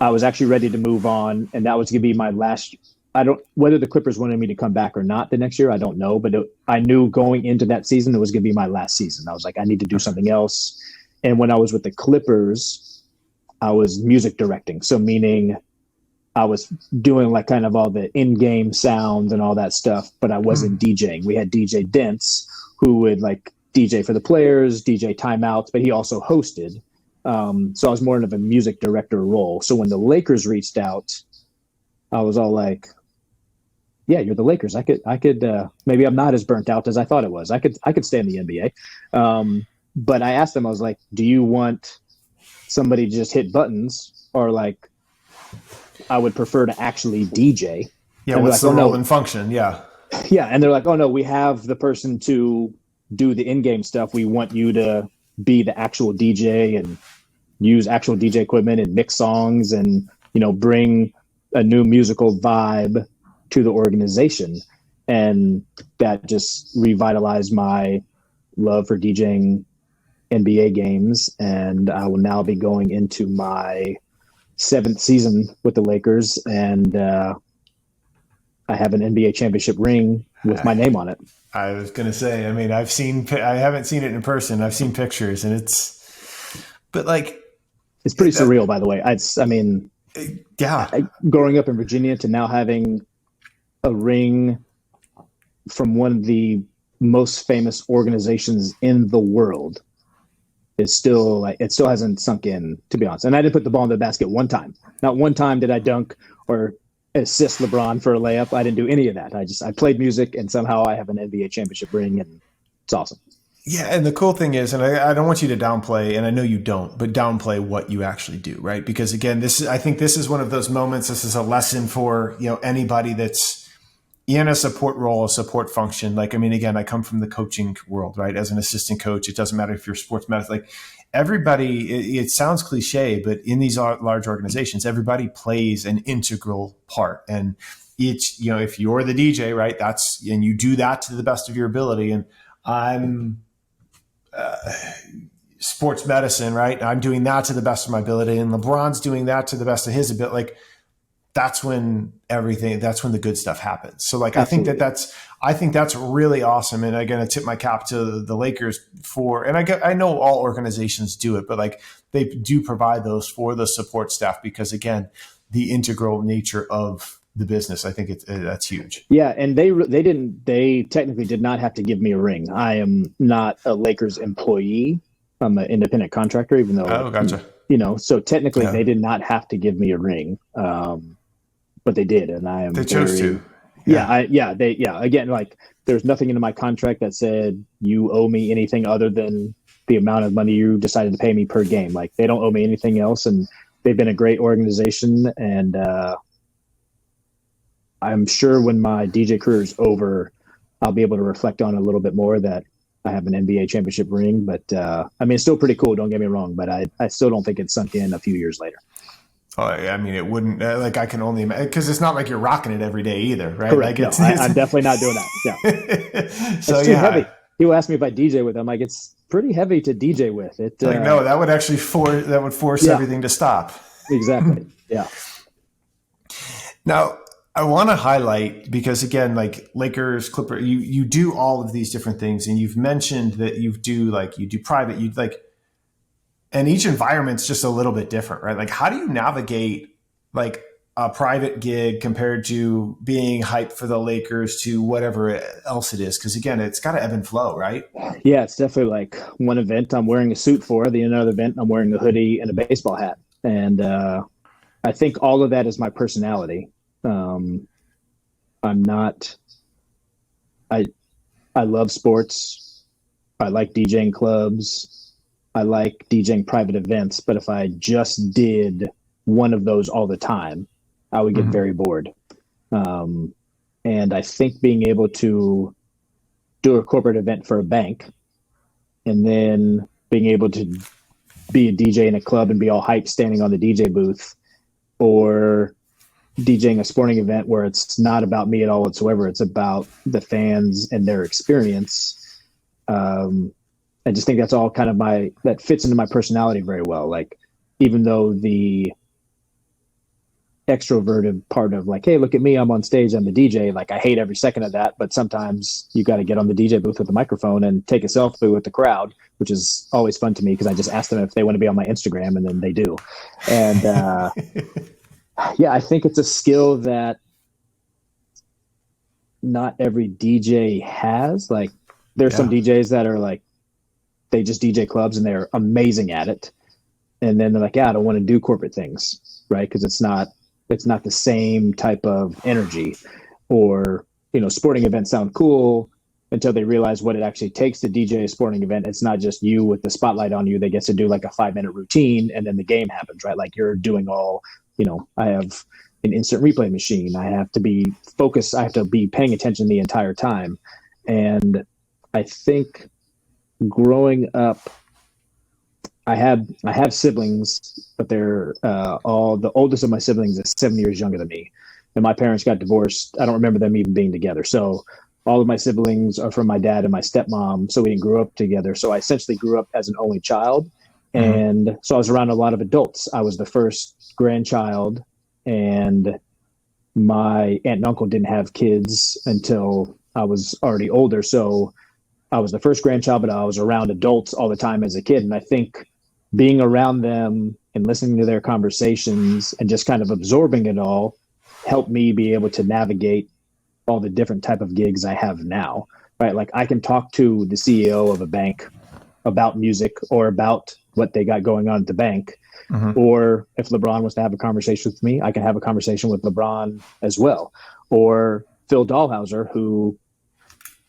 [SPEAKER 2] I was actually ready to move on, and that was going to be my last. Whether the Clippers wanted me to come back or not the next year, I don't know, but I knew going into that season it was going to be my last season. I was like, I need to do something else. And when I was with the Clippers, I was music directing. So meaning I was doing like kind of all the in-game sounds and all that stuff, but I wasn't DJing. We had DJ Dents who would like DJ for the players, DJ timeouts, but he also hosted. So I was more of a music director role. So when the Lakers reached out, I was all like, yeah, you're the Lakers. I could, maybe I'm not as burnt out as I thought it was. I could stay in the NBA. But I asked them, I was like, do you want somebody to just hit buttons, or like, I would prefer to actually DJ.
[SPEAKER 1] Yeah. What's the role and function? Yeah.
[SPEAKER 2] Yeah. And they're like, oh no, we have the person to do the in-game stuff. We want you to be the actual DJ and use actual DJ equipment and mix songs and, you know, bring a new musical vibe to the organization. And that just revitalized my love for DJing NBA games. And I will now be going into my 7th season with the Lakers, and I have an NBA championship ring with my name on it.
[SPEAKER 1] I was going to say, I mean, I haven't seen it in person. I've seen pictures, and it's pretty
[SPEAKER 2] surreal, by the way. Growing up in Virginia to now having a ring from one of the most famous organizations in the world is still like, it still hasn't sunk in, to be honest. And I didn't put the ball in the basket one time. Not one time did I dunk or assist LeBron for a layup. I didn't do any of that. I played music, and somehow I have an NBA championship ring, and it's awesome.
[SPEAKER 1] Yeah, and the cool thing is, and I don't want you to downplay, and I know you don't, but downplay what you actually do, right? Because again, I think this is one of those moments. This is a lesson for, you know, anybody that's in a support role, a support function. Like, I mean, again, I come from the coaching world, right? As an assistant coach, it doesn't matter if you're sports medicine. Like everybody, it sounds cliche, but in these large organizations, everybody plays an integral part. And it's, you know, if you're the DJ, right, and you do that to the best of your ability. And I'm sports medicine, right? I'm doing that to the best of my ability. And LeBron's doing that to the best of his ability. Like, that's when the good stuff happens. So like, absolutely. I think that's really awesome. And I'm going to tip my cap to the Lakers and I know all organizations do it, but like they do provide those for the support staff, because again, the integral nature of the business, I think that's huge.
[SPEAKER 2] Yeah. And they technically did not have to give me a ring. I am not a Lakers employee. I'm an independent contractor, even though,
[SPEAKER 1] oh, gotcha.
[SPEAKER 2] You know, so technically they did not have to give me a ring. But they did, and I am.
[SPEAKER 1] They chose to.
[SPEAKER 2] Again, like there's nothing in my contract that said you owe me anything other than the amount of money you decided to pay me per game. Like they don't owe me anything else, and they've been a great organization. And I'm sure when my DJ career is over, I'll be able to reflect on it a little bit more that I have an NBA championship ring. But I mean, it's still pretty cool. Don't get me wrong, but I still don't think it sunk in a few years later.
[SPEAKER 1] I mean, it wouldn't, like I can only imagine, because it's not like you're rocking it every day either, right?
[SPEAKER 2] Correct.
[SPEAKER 1] Like
[SPEAKER 2] I'm definitely not doing that. Yeah. So it's too heavy. People ask me if I DJ with them. Like, it's pretty heavy to DJ with.
[SPEAKER 1] No, that would actually force everything to stop.
[SPEAKER 2] Exactly. Yeah.
[SPEAKER 1] Now, I want to highlight, because again, like Lakers, Clippers, you do all of these different things, and you've mentioned that you do private, and each environment's just a little bit different, right? Like, how do you navigate like a private gig compared to being hyped for the Lakers to whatever else it is? Because again, it's got to ebb and flow, right?
[SPEAKER 2] Yeah, it's definitely like one event I'm wearing a suit for, the another event I'm wearing a hoodie and a baseball hat. And I think all of that is my personality. I love sports. I like DJing clubs. I like DJing private events, but if I just did one of those all the time, I would get very bored. And I think being able to do a corporate event for a bank and then being able to be a DJ in a club and be all hyped standing on the DJ booth, or DJing a sporting event where it's not about me at all whatsoever, it's about the fans and their experience. I just think that's all kind of that fits into my personality very well. Like, even though the extroverted part of like, hey, look at me, I'm on stage, I'm the DJ. Like, I hate every second of that, but sometimes you got to get on the DJ booth with the microphone and take a selfie with the crowd, which is always fun to me because I just ask them if they want to be on my Instagram, and then they do. And Yeah, I think it's a skill that not every DJ has. Like, there's some DJs that are like, they just DJ clubs and they're amazing at it. And then they're like, yeah, I don't want to do corporate things, right? Because it's not the same type of energy. Or, sporting events sound cool until they realize what it actually takes to DJ a sporting event. It's not just you with the spotlight on you that gets to do like a 5-minute routine and then the game happens, right? Like, you're doing all, I have an instant replay machine. I have to be focused. I have to be paying attention the entire time. And I think growing up, I have siblings, but they're all, the oldest of my siblings is 7 years younger than me. And my parents got divorced. I don't remember them even being together. So all of my siblings are from my dad and my stepmom. So we didn't grow up together. So I essentially grew up as an only child. And so I was around a lot of adults. I was the first grandchild, and my aunt and uncle didn't have kids until I was already older. So I was the first grandchild, but I was around adults all the time as a kid. And I think being around them and listening to their conversations and just kind of absorbing it all helped me be able to navigate all the different type of gigs I have now, right? Like, I can talk to the CEO of a bank about music or about what they got going on at the bank. Or if LeBron was to have a conversation with me, I can have a conversation with LeBron as well. Or Phil Dahlhauser, who,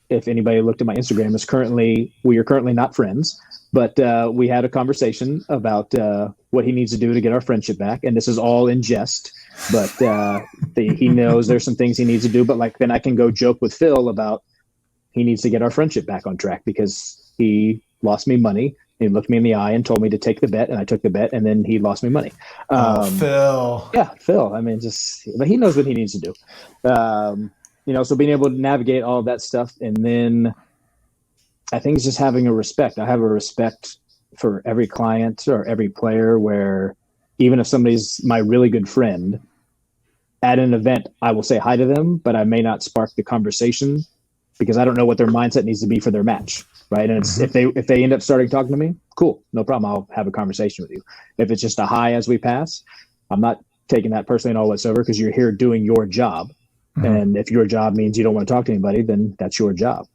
[SPEAKER 2] if anybody looked at my Instagram, we are currently not friends, but we had a conversation about what he needs to do to get our friendship back. And this is all in jest, but he knows there's some things he needs to do. But like, then I can go joke with Phil about he needs to get our friendship back on track because he lost me money. He looked me in the eye and told me to take the bet, and I took the bet, and then he lost me money.
[SPEAKER 1] Phil.
[SPEAKER 2] Yeah, Phil. I mean, but he knows what he needs to do. So being able to navigate all of that stuff. And then I think it's just having a respect. I have a respect for every client or every player, where even if somebody's my really good friend at an event, I will say hi to them, but I may not spark the conversation because I don't know what their mindset needs to be for their match. Right. And it's, if they end up starting talking to me, cool, no problem. I'll have a conversation with you. If it's just a hi as we pass, I'm not taking that personally at all whatsoever, because you're here doing your job. And if your job means you don't want to talk to anybody, then that's your job.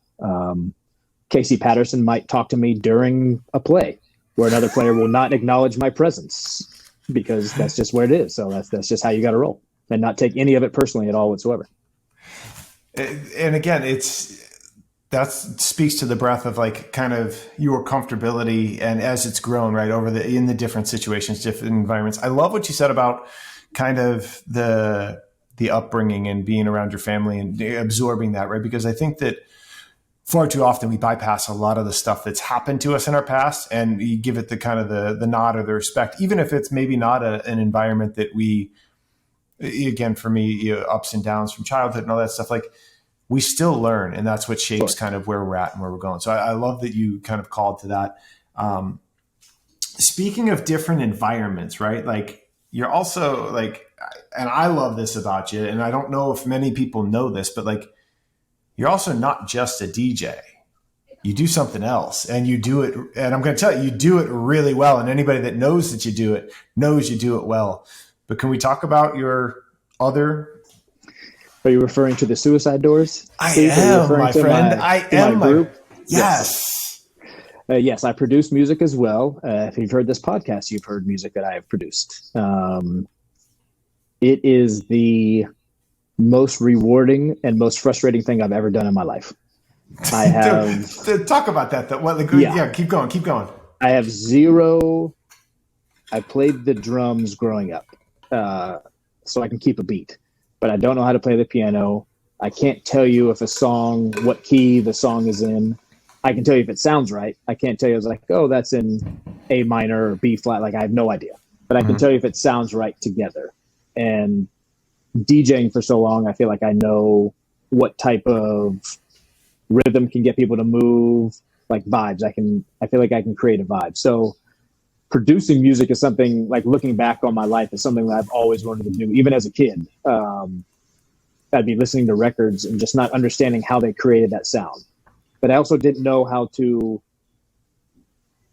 [SPEAKER 2] Casey Patterson might talk to me during a play where another player will not acknowledge my presence, because that's just where it is. So that's just how you got to roll, and not take any of it personally at all whatsoever.
[SPEAKER 1] And again, that speaks to the breadth of like kind of your comfortability, and as it's grown, right, in the different situations, different environments. I love what you said about kind of the upbringing and being around your family and absorbing that, right? Because I think that far too often we bypass a lot of the stuff that's happened to us in our past, and you give it the kind of the nod or the respect, even if it's maybe not an environment that we, again, for me, ups and downs from childhood and all that stuff, like, we still learn, and that's what shapes kind of where we're at and where we're going. So I love that you kind of called to that. Speaking of different environments, right? Like, you're also like, and I love this about you, and I don't know if many people know this, but like, you're also not just a DJ. You do something else, and you do it. And I'm going to tell you, you do it really well. And anybody that knows that you do it knows you do it well. But can we talk about your other? Are
[SPEAKER 2] you referring to the Suicide Doors?
[SPEAKER 1] I am, my friend. I am. My group. Yes.
[SPEAKER 2] Yes, I produce music as well. If you've heard this podcast, you've heard music that I have produced. It is the most rewarding and most frustrating thing I've ever done in my life. I have
[SPEAKER 1] talk about that though. Well, keep going.
[SPEAKER 2] I have zero. I played the drums growing up, so I can keep a beat, but I don't know how to play the piano. I can't tell you if a song, what key the song is in. I can tell you if it sounds right. I can't tell you, it's like, oh, that's in A minor or B flat. Like, I have no idea, but I can tell you if it sounds right together. And DJing for so long, I feel like I know what type of rhythm can get people to move, like vibes. I feel like I can create a vibe. So producing music is something, like, looking back on my life, is something that I've always wanted to do, even as a kid. I'd be listening to records and just not understanding how they created that sound. But I also didn't know how to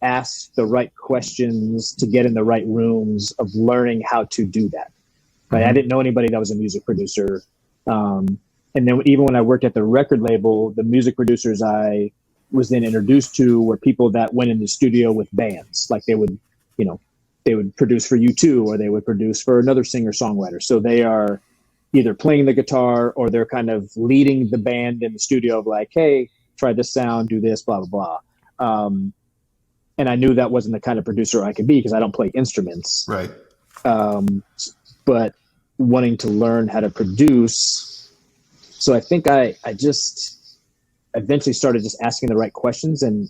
[SPEAKER 2] ask the right questions to get in the right rooms of learning how to do that. Like, I didn't know anybody that was a music producer. And then even when I worked at the record label, the music producers I was then introduced to were people that went in the studio with bands. Like they would produce for U2 or they would produce for another singer-songwriter. So they are either playing the guitar or they're kind of leading the band in the studio of like, hey, try this sound, do this, blah, blah, blah. And I knew that wasn't the kind of producer I could be because I don't play instruments.
[SPEAKER 1] Right.
[SPEAKER 2] But wanting to learn how to produce. So I think I just eventually started just asking the right questions and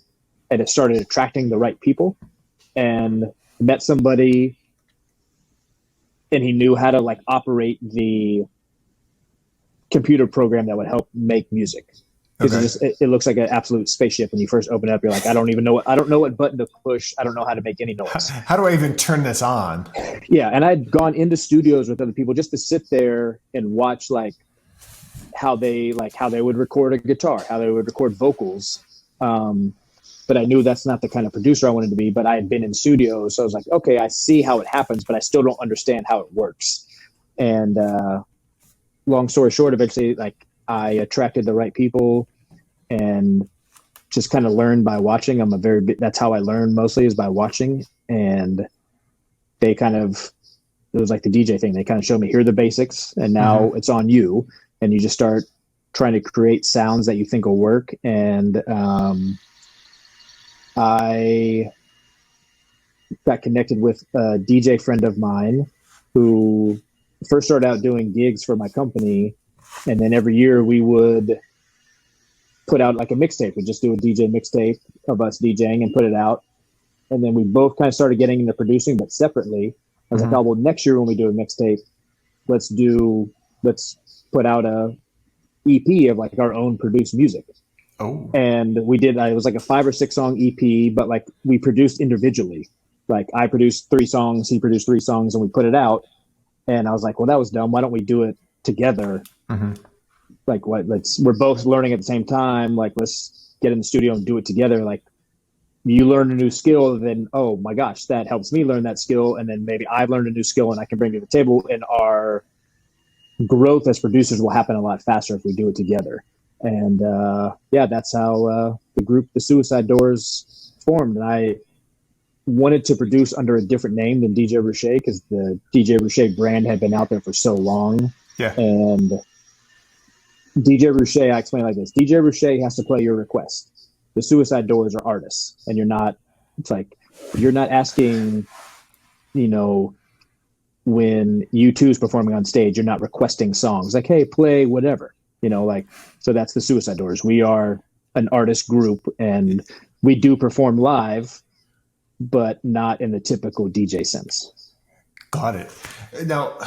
[SPEAKER 2] it started attracting the right people, and met somebody and he knew how to like operate the computer program that would help make music. Because it looks like an absolute spaceship when you first open it up. You're like, I don't know what button to push. I don't know how to make any noise.
[SPEAKER 1] How do I even turn this on?
[SPEAKER 2] Yeah, and I'd gone into studios with other people just to sit there and watch like how they would record a guitar, how they would record vocals. But I knew that's not the kind of producer I wanted to be. But I had been in studios, so I was like, okay, I see how it happens, but I still don't understand how it works. And long story short, eventually, like, I attracted the right people and just kind of learned by watching. That's how I learned mostly, is by watching. And they it was like the DJ thing. They kind of showed me, here are the basics, and now it's on you. And you just start trying to create sounds that you think will work. And I got connected with a DJ friend of mine who first started out doing gigs for my company. And then every year we would put out like a mixtape. We'd just do a DJ mixtape of us DJing and put it out. And then we both kind of started getting into producing, but separately. I was like, oh, well, next year when we do a mixtape, let's put out a EP of like our own produced music.
[SPEAKER 1] Oh.
[SPEAKER 2] And we did, it was like a 5 or 6 song EP, but like we produced individually. Like I produced 3 songs, he produced 3 songs, and we put it out. And I was like, well, that was dumb. Why don't we do it together? Like, we're both learning at the same time. Like, let's get in the studio and do it together. Like, you learn a new skill, then, oh my gosh, that helps me learn that skill. And then maybe I've learned a new skill and I can bring it to the table, and our growth as producers will happen a lot faster if we do it together. And that's how the group, the Suicide Doors, formed. And I wanted to produce under a different name than DJ Roueche because the DJ Roueche brand had been out there for so long.
[SPEAKER 1] Yeah.
[SPEAKER 2] And DJ Roueche, I explain it like this: DJ Roueche has to play your request. The Suicide Doors are artists, and you're not asking, when U2 is performing on stage, you're not requesting songs like, hey, play whatever, so that's the Suicide Doors. We are an artist group, and we do perform live, but not in the typical DJ sense. Got it.
[SPEAKER 1] Now,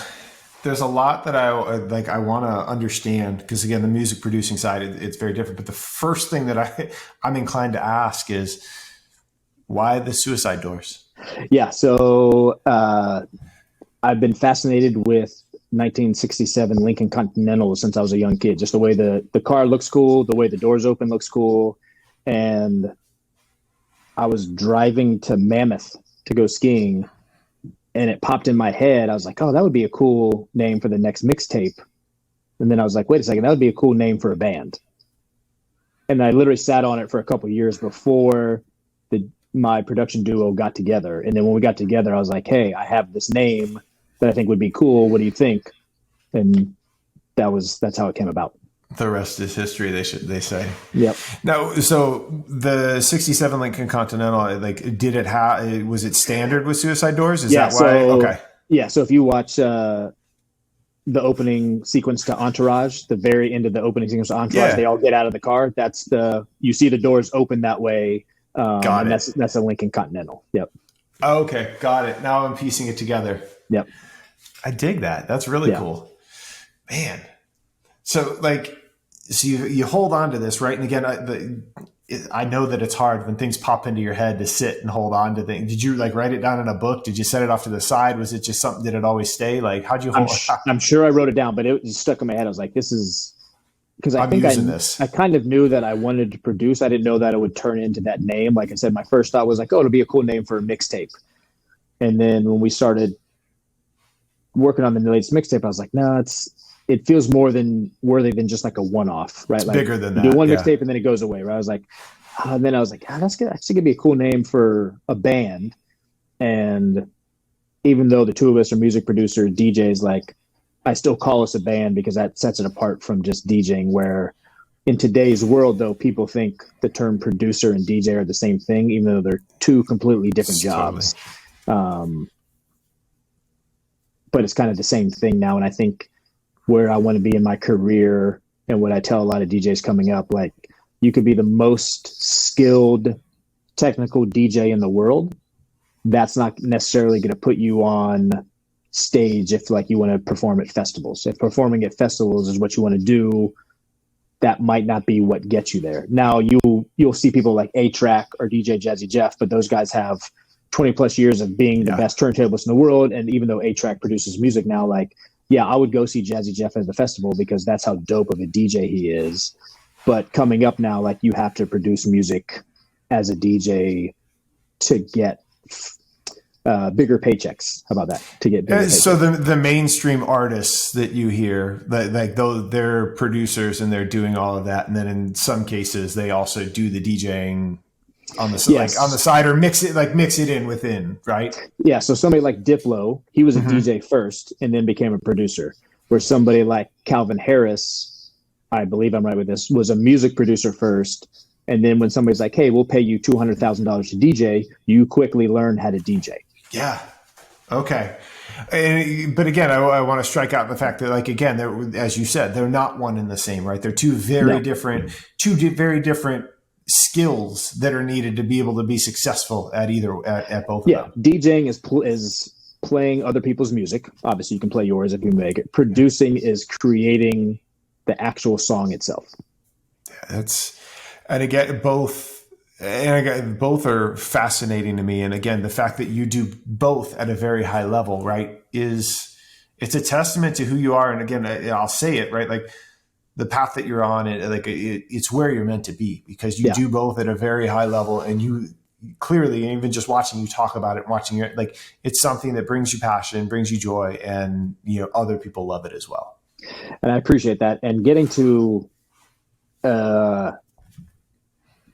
[SPEAKER 1] there's a lot that I want to understand, because again, the music producing side, it's very different. But the first thing that I'm inclined to ask is, why the Suicide Doors?
[SPEAKER 2] Yeah. So I've been fascinated with 1967 Lincoln Continental since I was a young kid. Just the way the car looks cool, the way the doors open looks cool. And I was driving to Mammoth to go skiing, and it popped in my head. I was like, oh, that would be a cool name for the next mixtape. And then I was like, wait a second, that would be a cool name for a band. And I literally sat on it for a couple of years before my production duo got together. And then when we got together, I was like, hey, I have this name that I think would be cool. What do you think? And that's how it came about.
[SPEAKER 1] The rest is history, they say.
[SPEAKER 2] Yep.
[SPEAKER 1] Now, so the 67 Lincoln Continental, was it standard with Suicide Doors? Is that why? Okay.
[SPEAKER 2] Yeah. So if you watch the opening sequence to Entourage, the very end of the opening sequence to Entourage, they all get out of the car. You see the doors open that way. Got it. That's a Lincoln Continental. Yep.
[SPEAKER 1] Okay. Got it. Now I'm piecing it together.
[SPEAKER 2] Yep.
[SPEAKER 1] I dig that. That's really cool. Man. So you hold on to this, right? And again, I know that it's hard when things pop into your head to sit and hold on to things. Did you write it down in a book? Did you set it off to the side? Was it just something? Did it always stay? How'd you hold?
[SPEAKER 2] I'm sure I wrote it down, but it just stuck in my head. I was like, this is because I kind of knew that I wanted to produce. I didn't know that it would turn into that name. Like I said, my first thought was like, oh, it'll be a cool name for a mixtape. And then when we started working on the latest mixtape, I was like, no, it feels more than worthy than just like a one-off, right?
[SPEAKER 1] It's
[SPEAKER 2] like
[SPEAKER 1] bigger than that.
[SPEAKER 2] You do one mixtape and then it goes away, right? I was like, and then I was like, that's good. Actually gonna be a cool name for a band. And even though the two of us are music producers, DJs, like I still call us a band because that sets it apart from just DJing, where in today's world, though, people think the term producer and DJ are the same thing, even though they're two completely different jobs. But it's kind of the same thing now. And I think where I want to be in my career and what I tell a lot of DJs coming up, like you could be the most skilled technical DJ in the world. That's not necessarily going to put you on stage if like you want to perform at festivals. If performing at festivals is what you want to do, that might not be what gets you there. Now you'll see people like A-Track or DJ Jazzy Jeff, but those guys have 20 plus years of being the best turntablists in the world. And even though A-Track produces music now, like, yeah, I would go see Jazzy Jeff at the festival because that's how dope of a DJ he is. But coming up now, like you have to produce music as a DJ to get bigger paychecks. How about that? To get bigger
[SPEAKER 1] so the mainstream artists that you hear, like though they're producers and they're doing all of that, and then in some cases they also do the DJing on the like on the side or mix it in within, right?
[SPEAKER 2] Yeah. So somebody like Diplo, he was a DJ first and then became a producer. Where somebody like Calvin Harris, I believe I'm right with this, was a music producer first. And then when somebody's like, hey, we'll pay you $200,000 to DJ, you quickly learn how to DJ.
[SPEAKER 1] Yeah. Okay. But again, I want to strike out the fact that, like, again, as you said, they're not one and the same, right? They're two very different skills that are needed to be able to be successful at both of them.
[SPEAKER 2] DJing is playing other people's music. Obviously, you can play yours if you make it. Producing is creating the actual song itself. Both are fascinating to me. And again, the fact that you do both at a very high level, right, it's a testament to who you are. And again, I'll say it, right, like the path that you're on, it's where you're meant to be, because you do both at a very high level, and you clearly, even just watching you talk about it, watching it, like it's something that brings you passion, brings you joy, and other people love it as well. And I appreciate that. And getting to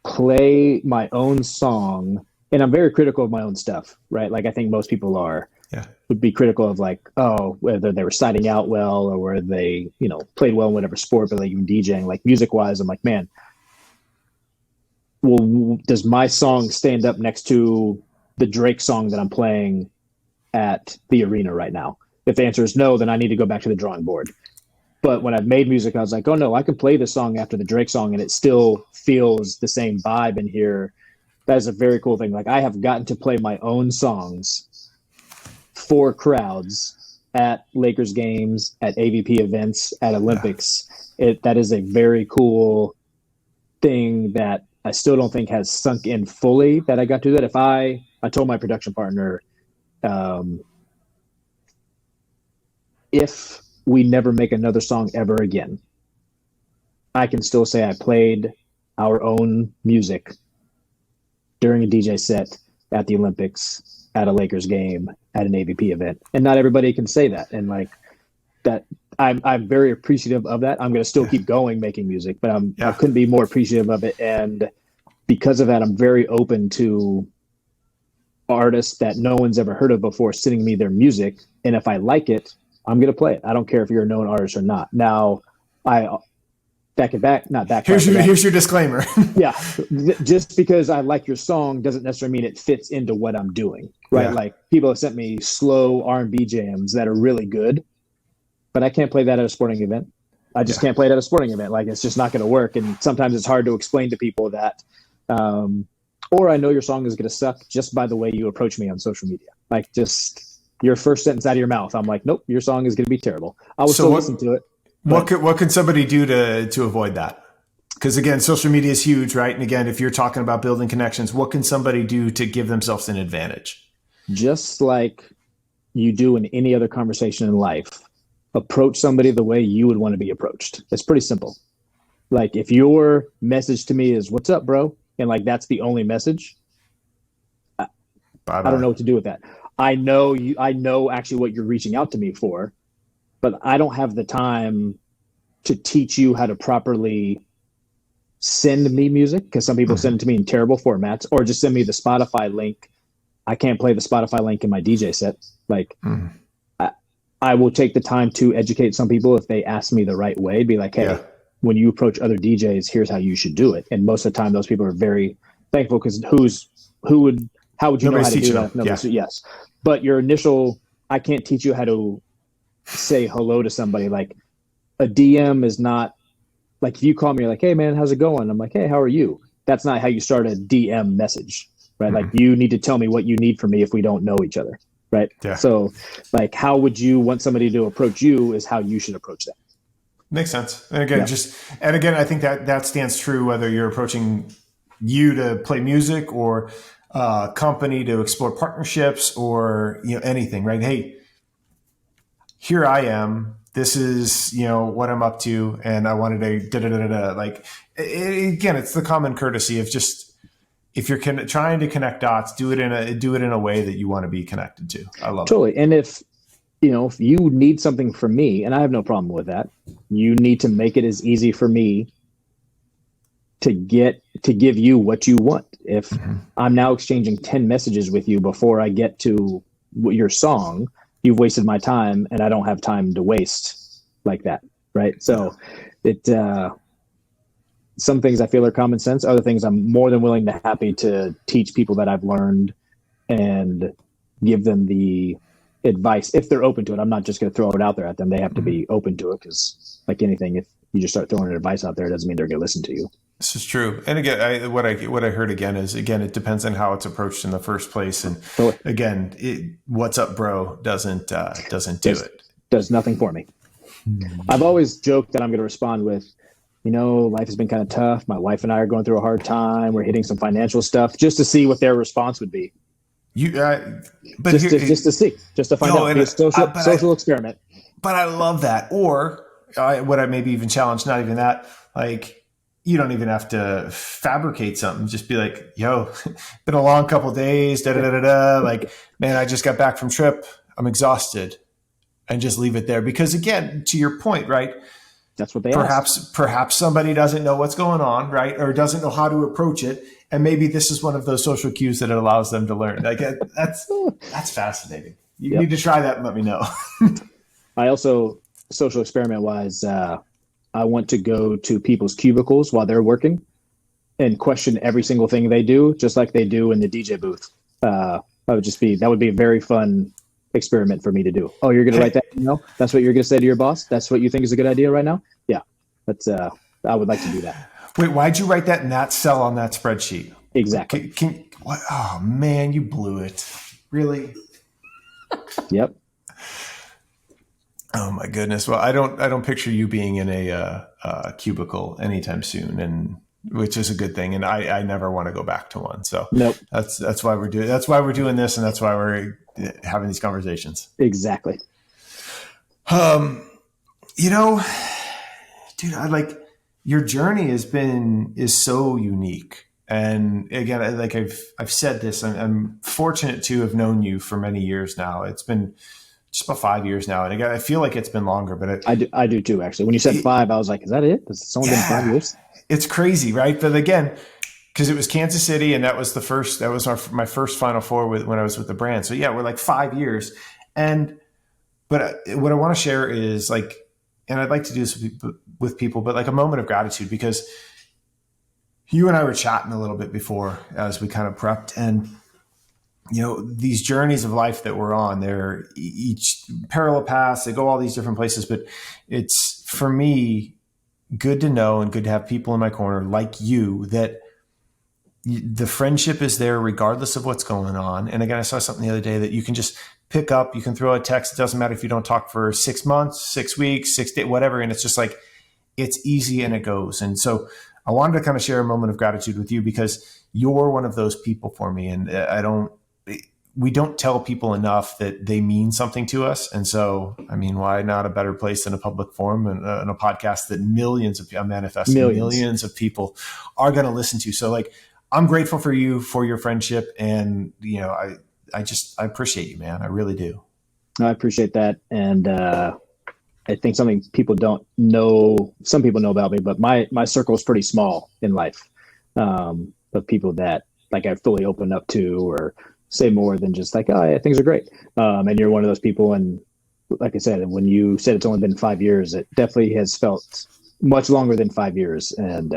[SPEAKER 2] play my own song, and I'm very critical of my own stuff, right? Like I think most people would be critical of like, whether they were siding out well or whether they, played well in whatever sport, but like even DJing, like music wise, I'm like, man, well, does my song stand up next to the Drake song that I'm playing at the arena right now? If the answer is no, then I need to go back to the drawing board. But when I've made music, I was like, oh no, I can play this song after the Drake song and it still feels the same vibe in here. That is a very cool thing. Like I have gotten to play my own songs for crowds at Lakers games, at AVP events, at Olympics. That is a very cool thing that I still don't think has sunk in fully, that I got to do that. If I told my production partner, if we never make another song ever again, I can still say I played our own music during a DJ set at the Olympics, at a Lakers game, at an AVP event. And not everybody can say that. And like that, I'm very appreciative of that. I'm going to still keep going making music, but I couldn't be more appreciative of it. And because of that, I'm very open to artists that no one's ever heard of before sending me their music. And if I like it, I'm going to play it. I don't care if you're a known artist or not. Now, Here's
[SPEAKER 1] your disclaimer.
[SPEAKER 2] Just because I like your song doesn't necessarily mean it fits into what I'm doing, right?
[SPEAKER 1] Yeah.
[SPEAKER 2] Like people have sent me slow R&B jams that are really good, but I can't play that at a sporting event. I just can't play it at a sporting event. Like it's just not going to work. And sometimes it's hard to explain to people that, or I know your song is going to suck just by the way you approach me on social media. Like just your first sentence out of your mouth, I'm like, nope, your song is going to be terrible. I will still listen to it.
[SPEAKER 1] What could somebody do to avoid that? Because again, social media is huge, right? And again, if you're talking about building connections, what can somebody do to give themselves an advantage?
[SPEAKER 2] Just like you do in any other conversation in life, approach somebody the way you would want to be approached. It's pretty simple. Like if your message to me is, "What's up, bro?" and like that's the only message, I don't know what to do with that. I know actually what you're reaching out to me for, but I don't have the time to teach you how to properly send me music, because some people send it to me in terrible formats, or just send me the Spotify link. I can't play the Spotify link in my DJ set. Like, I will take the time to educate some people if they ask me the right way. Be like, hey, when you approach other DJs, here's how you should do it. And most of the time, those people are very thankful, because how would you know how to do that? Yes. But your initial, I can't teach you how to say hello to somebody. Like, a DM is not like, if you call me, you're like, hey man, how's it going? I'm like, hey, how are you? That's not how you start a DM message, right? Like, you need to tell me what you need from me if we don't know each other, right? Yeah. So like, how would you want somebody to approach you is how you should approach them.
[SPEAKER 1] Makes sense. And again, I think that stands true whether you're approaching you to play music, or a company to explore partnerships, or anything, right? Hey, here I am. This is what I'm up to, and I wanted to like. Again, it's the common courtesy of just, if you're trying to connect dots, do it in a way that you want to be connected to. I love
[SPEAKER 2] totally. And if you need something from me, and I have no problem with that, you need to make it as easy for me to give you what you want. If I'm now exchanging 10 messages with you before I get to your song, you've wasted my time, and I don't have time to waste like that. Right. So some things I feel are common sense. Other things I'm more than willing to happy to teach people that I've learned and give them the advice if they're open to it. I'm not just going to throw it out there at them. They have to be open to it, because like anything, if you just start throwing advice out there, it doesn't mean they're going to listen to you.
[SPEAKER 1] This is true. And again, what I heard again is, it depends on how it's approached in the first place. And again, what's up, bro, doesn't do it.
[SPEAKER 2] Does nothing for me. I've always joked that I'm going to respond with, life has been kind of tough. My wife and I are going through a hard time. We're hitting some financial stuff, just to see what their response would be. Just to find out. It's a social experiment.
[SPEAKER 1] But I love that. Or what I maybe even challenge, not even that, like, you don't even have to fabricate something. Just be like, yo, been a long couple of days, like, man, I just got back from trip. I'm exhausted. And just leave it there. Because again, to your point, right?
[SPEAKER 2] That's what they
[SPEAKER 1] perhaps somebody doesn't know what's going on, right? Or doesn't know how to approach it. And maybe this is one of those social cues that it allows them to learn. Like, that's fascinating. You need to try that and let me know.
[SPEAKER 2] I also, social experiment wise, I want to go to people's cubicles while they're working and question every single thing they do, just like they do in the DJ booth. That would be a very fun experiment for me to do. Oh, you're going to write that email? That's what you're going to say to your boss? That's what you think is a good idea right now? Yeah. I would like to do that.
[SPEAKER 1] Wait, why'd you write that in that cell on that spreadsheet?
[SPEAKER 2] Exactly.
[SPEAKER 1] What? Oh man, you blew it. Really?
[SPEAKER 2] Yep.
[SPEAKER 1] Oh my goodness. Well, I don't picture you being in a cubicle anytime soon, and which is a good thing. And I never want to go back to one. So
[SPEAKER 2] nope.
[SPEAKER 1] That's why we're doing this, and that's why we're having these conversations.
[SPEAKER 2] Exactly.
[SPEAKER 1] Dude, your journey is so unique. And again, like I've said this, I'm fortunate to have known you for many years now. It's been just about 5 years now. And again, I feel like it's been longer, but
[SPEAKER 2] I do too, actually. When you said 5, I was like, is that it? Has someone been 5 years?
[SPEAKER 1] It's crazy, right? But again, because it was Kansas City, and that was my first Final Four when I was with the brand. So yeah, we're like 5 years. But what I want to share is like, and I'd like to do this with people, but like a moment of gratitude, because you and I were chatting a little bit before as we kind of prepped, and these journeys of life that we're on, they're each parallel paths, they go all these different places, but it's, for me, good to know and good to have people in my corner like you, that the friendship is there regardless of what's going on. And again, I saw something the other day that you can just pick up, you can throw a text. It doesn't matter if you don't talk for 6 months, 6 weeks, 6 days, whatever. And it's just like, it's easy and it goes. And so I wanted to kind of share a moment of gratitude with you, because you're one of those people for me. And we don't tell people enough that they mean something to us. And so, I mean, why not a better place than a public forum and a podcast that millions of people are going to listen to. So like, I'm grateful for you, for your friendship. And, I appreciate you, man. I really do.
[SPEAKER 2] I appreciate that. And I think something people don't know, some people know about me, but my circle is pretty small in life. Of people that like I fully open up to or say more than just like, oh, yeah, things are great. And you're one of those people. And like I said, when you said it's only been 5 years, it definitely has felt much longer than 5 years. And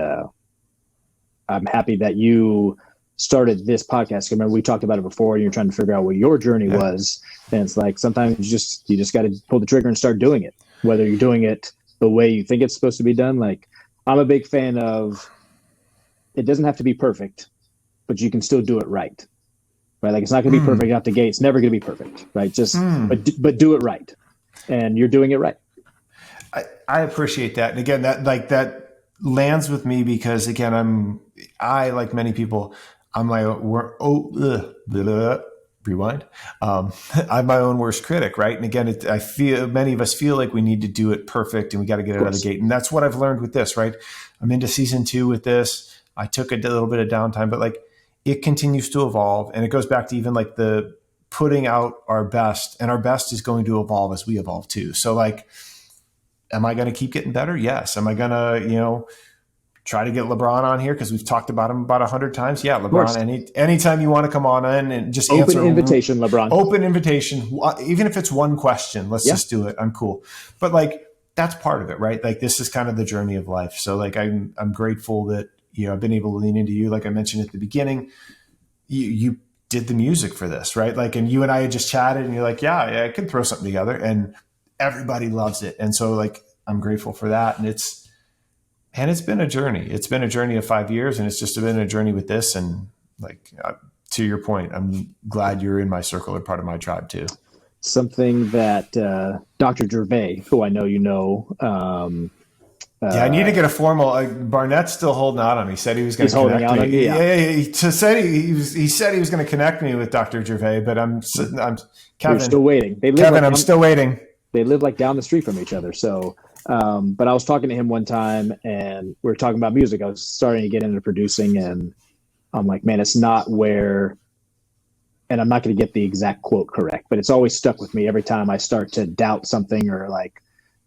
[SPEAKER 2] I'm happy that you started this podcast. I remember we talked about it before, and you're trying to figure out what your journey was. And it's like sometimes you just got to pull the trigger and start doing it, whether you're doing it the way you think it's supposed to be done. Like I'm a big fan of, it doesn't have to be perfect, but you can still do it right. Right? Like it's not going to be perfect out the gate. It's never going to be perfect, right? Just but do it right, and you're doing it right.
[SPEAKER 1] I appreciate that, and again, that lands with me because again, I like many people, I'm my rewind. I'm my own worst critic, right? And again, I feel many of us feel like we need to do it perfect, and we got to get it out of the gate, and that's what I've learned with this, right? I'm into season 2 with this. I took a little bit of downtime, but like it continues to evolve, and it goes back to even like the putting out our best, and our best is going to evolve as we evolve too. So like, am I going to keep getting better? Yes. Am I going to, try to get LeBron on here? Cause we've talked about him about 100 times. Yeah. LeBron, anytime you want to come on in and just
[SPEAKER 2] open
[SPEAKER 1] answer
[SPEAKER 2] invitation, LeBron,
[SPEAKER 1] open invitation. Even if it's one question, let's just do it. I'm cool. But like, that's part of it, right? Like this is kind of the journey of life. So like, I'm grateful that, I've been able to lean into you. Like I mentioned at the beginning, you did the music for this, right? Like, and you and I had just chatted and you're like, yeah, I could throw something together, and everybody loves it. And so like, I'm grateful for that. And it's been a journey. It's been a journey of 5 years, and it's just been a journey with this. And like, to your point, I'm glad you're in my circle or part of my tribe too.
[SPEAKER 2] Something that Dr. Gervais, who I know you know,
[SPEAKER 1] I need to get a formal. Barnett's still holding out on me. He said he was going to connect me. He said he was going to connect me with Dr. Gervais, but I'm Kevin.
[SPEAKER 2] You're still waiting.
[SPEAKER 1] I'm still waiting.
[SPEAKER 2] They live like down the street from each other. So, but I was talking to him one time, and we were talking about music. I was starting to get into producing, and I'm like, man, it's not where. And I'm not going to get the exact quote correct, but it's always stuck with me every time I start to doubt something or like,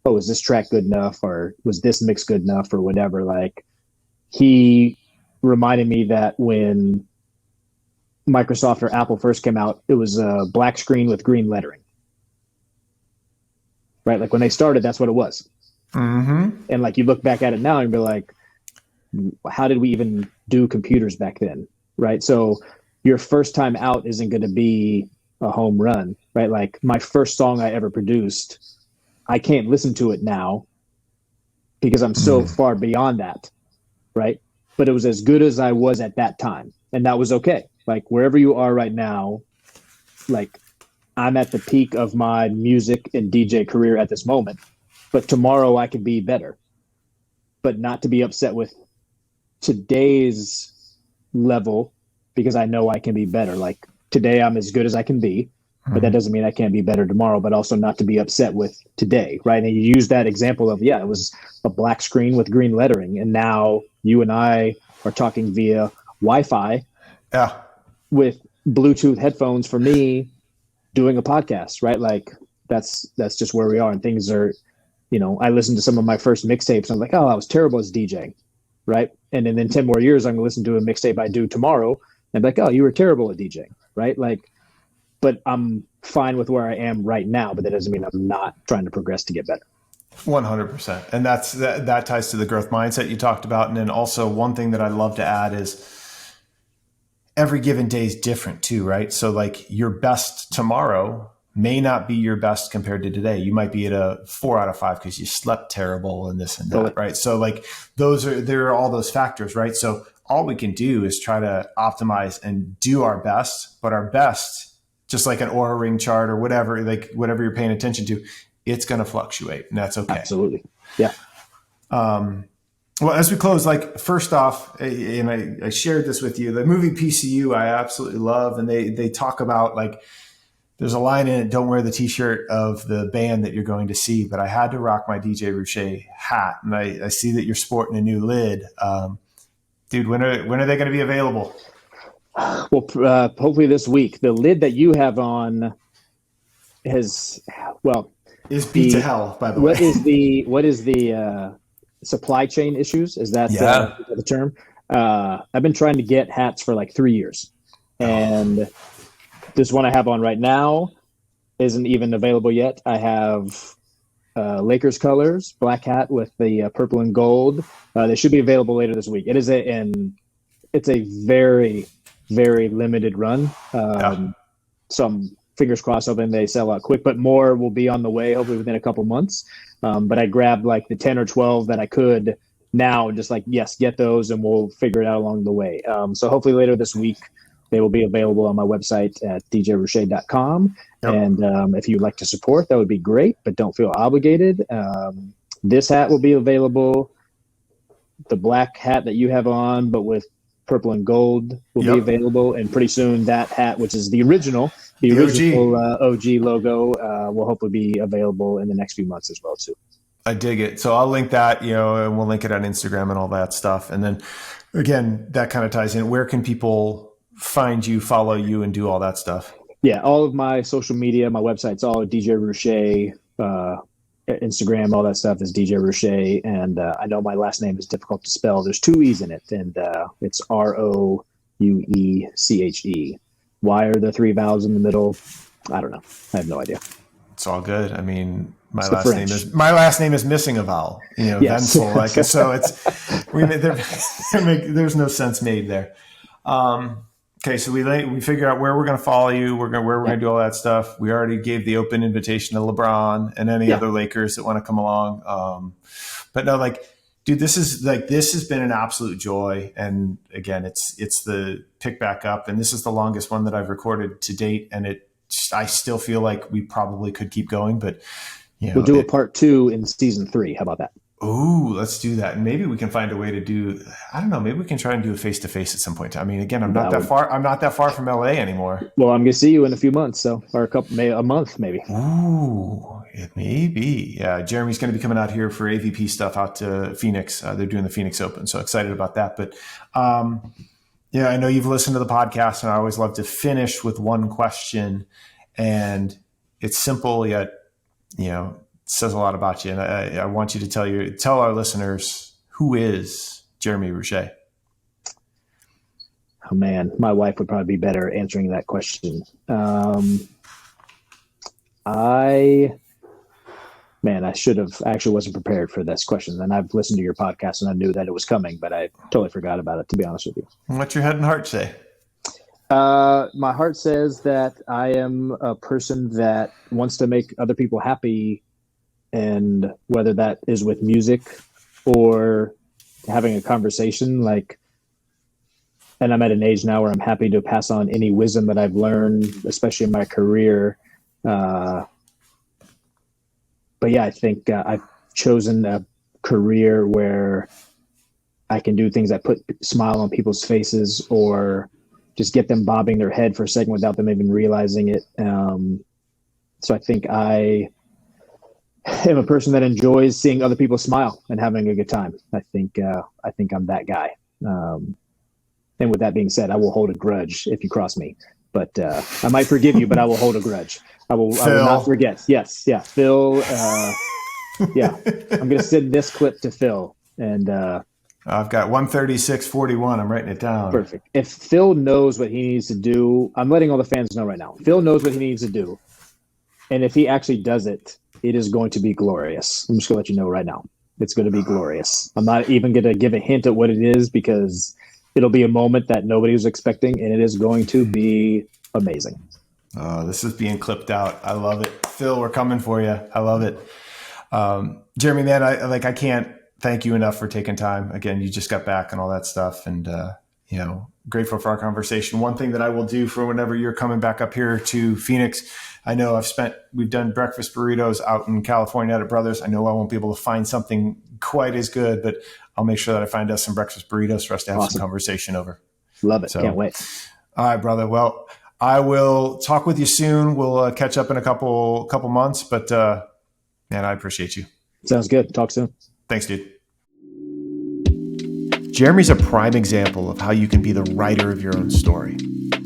[SPEAKER 2] oh, is this track good enough, or was this mix good enough, or whatever. Like he reminded me that when Microsoft or Apple first came out, it was a black screen with green lettering, right? Like when they started, that's what it was.
[SPEAKER 1] Mm-hmm.
[SPEAKER 2] And like you look back at it now and be like, how did we even do computers back then, right? So your first time out isn't going to be a home run, right? Like my first song I ever produced, I can't listen to it now because I'm so far beyond that, right? But it was as good as I was at that time, and that was okay. Like wherever you are right now, like I'm at the peak of my music and DJ career at this moment, but tomorrow I can be better, but not to be upset with today's level because I know I can be better. Like today I'm as good as I can be, but that doesn't mean I can't be better tomorrow, but also not to be upset with today, right? And you use that example of, it was a black screen with green lettering, and now you and I are talking via Wi-Fi with Bluetooth headphones for me doing a podcast, right? Like that's just where we are, and things are, I listened to some of my first mixtapes, and I'm like, oh, I was terrible as DJing, right? And then in 10 more years, I'm going to listen to a mixtape I do tomorrow, and be like, oh, you were terrible at DJing, right? Like, but I'm fine with where I am right now, but that doesn't mean I'm not trying to progress to get better.
[SPEAKER 1] 100%. And that ties to the growth mindset you talked about. And then also one thing that I love to add is every given day is different too, right? So like your best tomorrow may not be your best compared to today. You might be at a 4 out of 5 because you slept terrible and this and that, right? So like there are all those factors, right? So all we can do is try to optimize and do our best, but our best, just like an Oura ring chart or whatever, like whatever you're paying attention to, it's going to fluctuate, and that's okay.
[SPEAKER 2] Absolutely. Yeah.
[SPEAKER 1] Well, as we close, like first off, and I shared this with you, the movie PCU, I absolutely love. And they talk about like, there's a line in it, don't wear the t-shirt of the band that you're going to see, but I had to rock my DJ Roueche hat. And I see that you're sporting a new lid. Dude, when are they going to be available?
[SPEAKER 2] Well, hopefully this week. The lid that you have on is
[SPEAKER 1] beat to hell, by the way.
[SPEAKER 2] What is the supply chain issues? Is that the term? I've been trying to get hats for like 3 years, and this one I have on right now isn't even available yet. I have Lakers colors, black hat with the purple and gold. They should be available later this week. It's a very, very limited run. Some fingers crossed, hoping they sell out quick, but more will be on the way, hopefully within a couple months. But I grabbed like the 10 or 12 that I could now, just like, yes, get those and we'll figure it out along the way. So hopefully later this week, they will be available on my website at djroueche.com. Yep. And if you'd like to support, that would be great, but don't feel obligated. This hat will be available. The black hat that you have on, but with purple and gold, will be available. And pretty soon that hat, which is the original OG logo, will hopefully be available in the next few months as well too.
[SPEAKER 1] I dig it. So I'll link that, and we'll link it on Instagram and all that stuff. And then again, that kind of ties in. Where can people find you, follow you, and do all that stuff?
[SPEAKER 2] Yeah, all of my social media, my website's all DJ Roueche, Instagram, all that stuff is DJ Roueche. And I know my last name is difficult to spell. There's 2 E's in it, and it's Roueche. Why are there 3 vowels in the middle? I don't know. I have no idea.
[SPEAKER 1] It's all good. I mean, my last name is missing a vowel. Yes. Venzel, so there's no sense made there. Okay, so we figure out where we're going to follow you, where we're going to do all that stuff. We already gave the open invitation to LeBron and any other Lakers that want to come along. But no, dude, this has been an absolute joy. And again, it's the pick back up, and this is the longest one that I've recorded to date. And I still feel like we probably could keep going, but
[SPEAKER 2] we'll do a part 2 in season 3. How about that?
[SPEAKER 1] Ooh, let's do that. And maybe we can find a way to do, I don't know, maybe we can try and do a face-to-face at some point. I mean, again, I'm not that far from LA anymore.
[SPEAKER 2] Well, I'm going to see you in a few months, or a month maybe.
[SPEAKER 1] Ooh, it may be. Yeah, Jeremy's going to be coming out here for AVP stuff out to Phoenix. They're doing the Phoenix Open, so excited about that. But I know you've listened to the podcast, and I always love to finish with one question. And it's simple, yet, says a lot about you. And I want you to tell our listeners, who is Jeremy Roueche?
[SPEAKER 2] Oh man, my wife would probably be better answering that question. I actually wasn't prepared for this question. And I've listened to your podcast and I knew that it was coming, but I totally forgot about it, to be honest with you.
[SPEAKER 1] What's your head and heart say?
[SPEAKER 2] My heart says that I am a person that wants to make other people happy, and whether that is with music or having a conversation, and I'm at an age now where I'm happy to pass on any wisdom that I've learned, especially in my career. But yeah, I think I've chosen a career where I can do things that put a smile on people's faces, or just get them bobbing their head for a second without them even realizing it. So I think I am a person that enjoys seeing other people smile and having a good time. I think I'm that guy. And with that being said, I will hold a grudge if you cross me, but I might forgive you, but I will hold a grudge. I will not forget. Yes. Yeah. Phil. Yeah. I'm going to send this clip to Phil, and
[SPEAKER 1] I've got 136.41. I'm writing it down.
[SPEAKER 2] Perfect. If Phil knows what he needs to do, I'm letting all the fans know right now. Phil knows what he needs to do. And if he actually does it, it is going to be glorious. I'm just going to let you know right now. It's going to be glorious. I'm not even going to give a hint at what it is, because it'll be a moment that nobody was expecting, and it is going to be amazing.
[SPEAKER 1] Oh, this is being clipped out. I love it. Phil, we're coming for you. I love it. Jeremy, man, I can't thank you enough for taking time. Again, you just got back and all that stuff, and grateful for our conversation. One thing that I will do for whenever you're coming back up here to Phoenix, I know we've done breakfast burritos out in California at Brothers. I know I won't be able to find something quite as good, but I'll make sure that I find us some breakfast burritos for us to have some conversation over.
[SPEAKER 2] Love it. So, can't wait.
[SPEAKER 1] All right, brother. Well, I will talk with you soon. We'll catch up in a couple months, but man, I appreciate you.
[SPEAKER 2] Sounds good. Talk soon.
[SPEAKER 1] Thanks, dude. Jeremy's a prime example of how you can be the writer of your own story.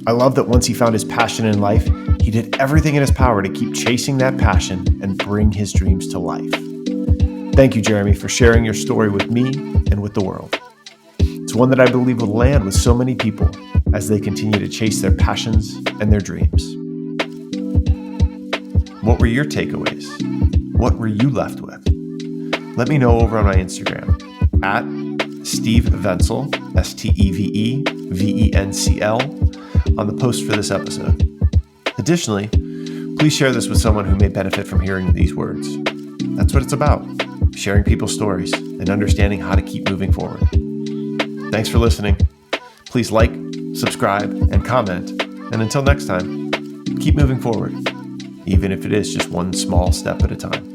[SPEAKER 1] I love that once he found his passion in life, he did everything in his power to keep chasing that passion and bring his dreams to life. Thank you, Jeremy, for sharing your story with me and with the world. It's one that I believe will land with so many people as they continue to chase their passions and their dreams. What were your takeaways? What were you left with? Let me know over on my Instagram at Steve Vencel, SteveVencl, on the post for this episode. Additionally, please share this with someone who may benefit from hearing these words. That's what it's about, sharing people's stories and understanding how to keep moving forward. Thanks for listening. Please like, subscribe, and comment. And until next time, keep moving forward, even if it is just one small step at a time.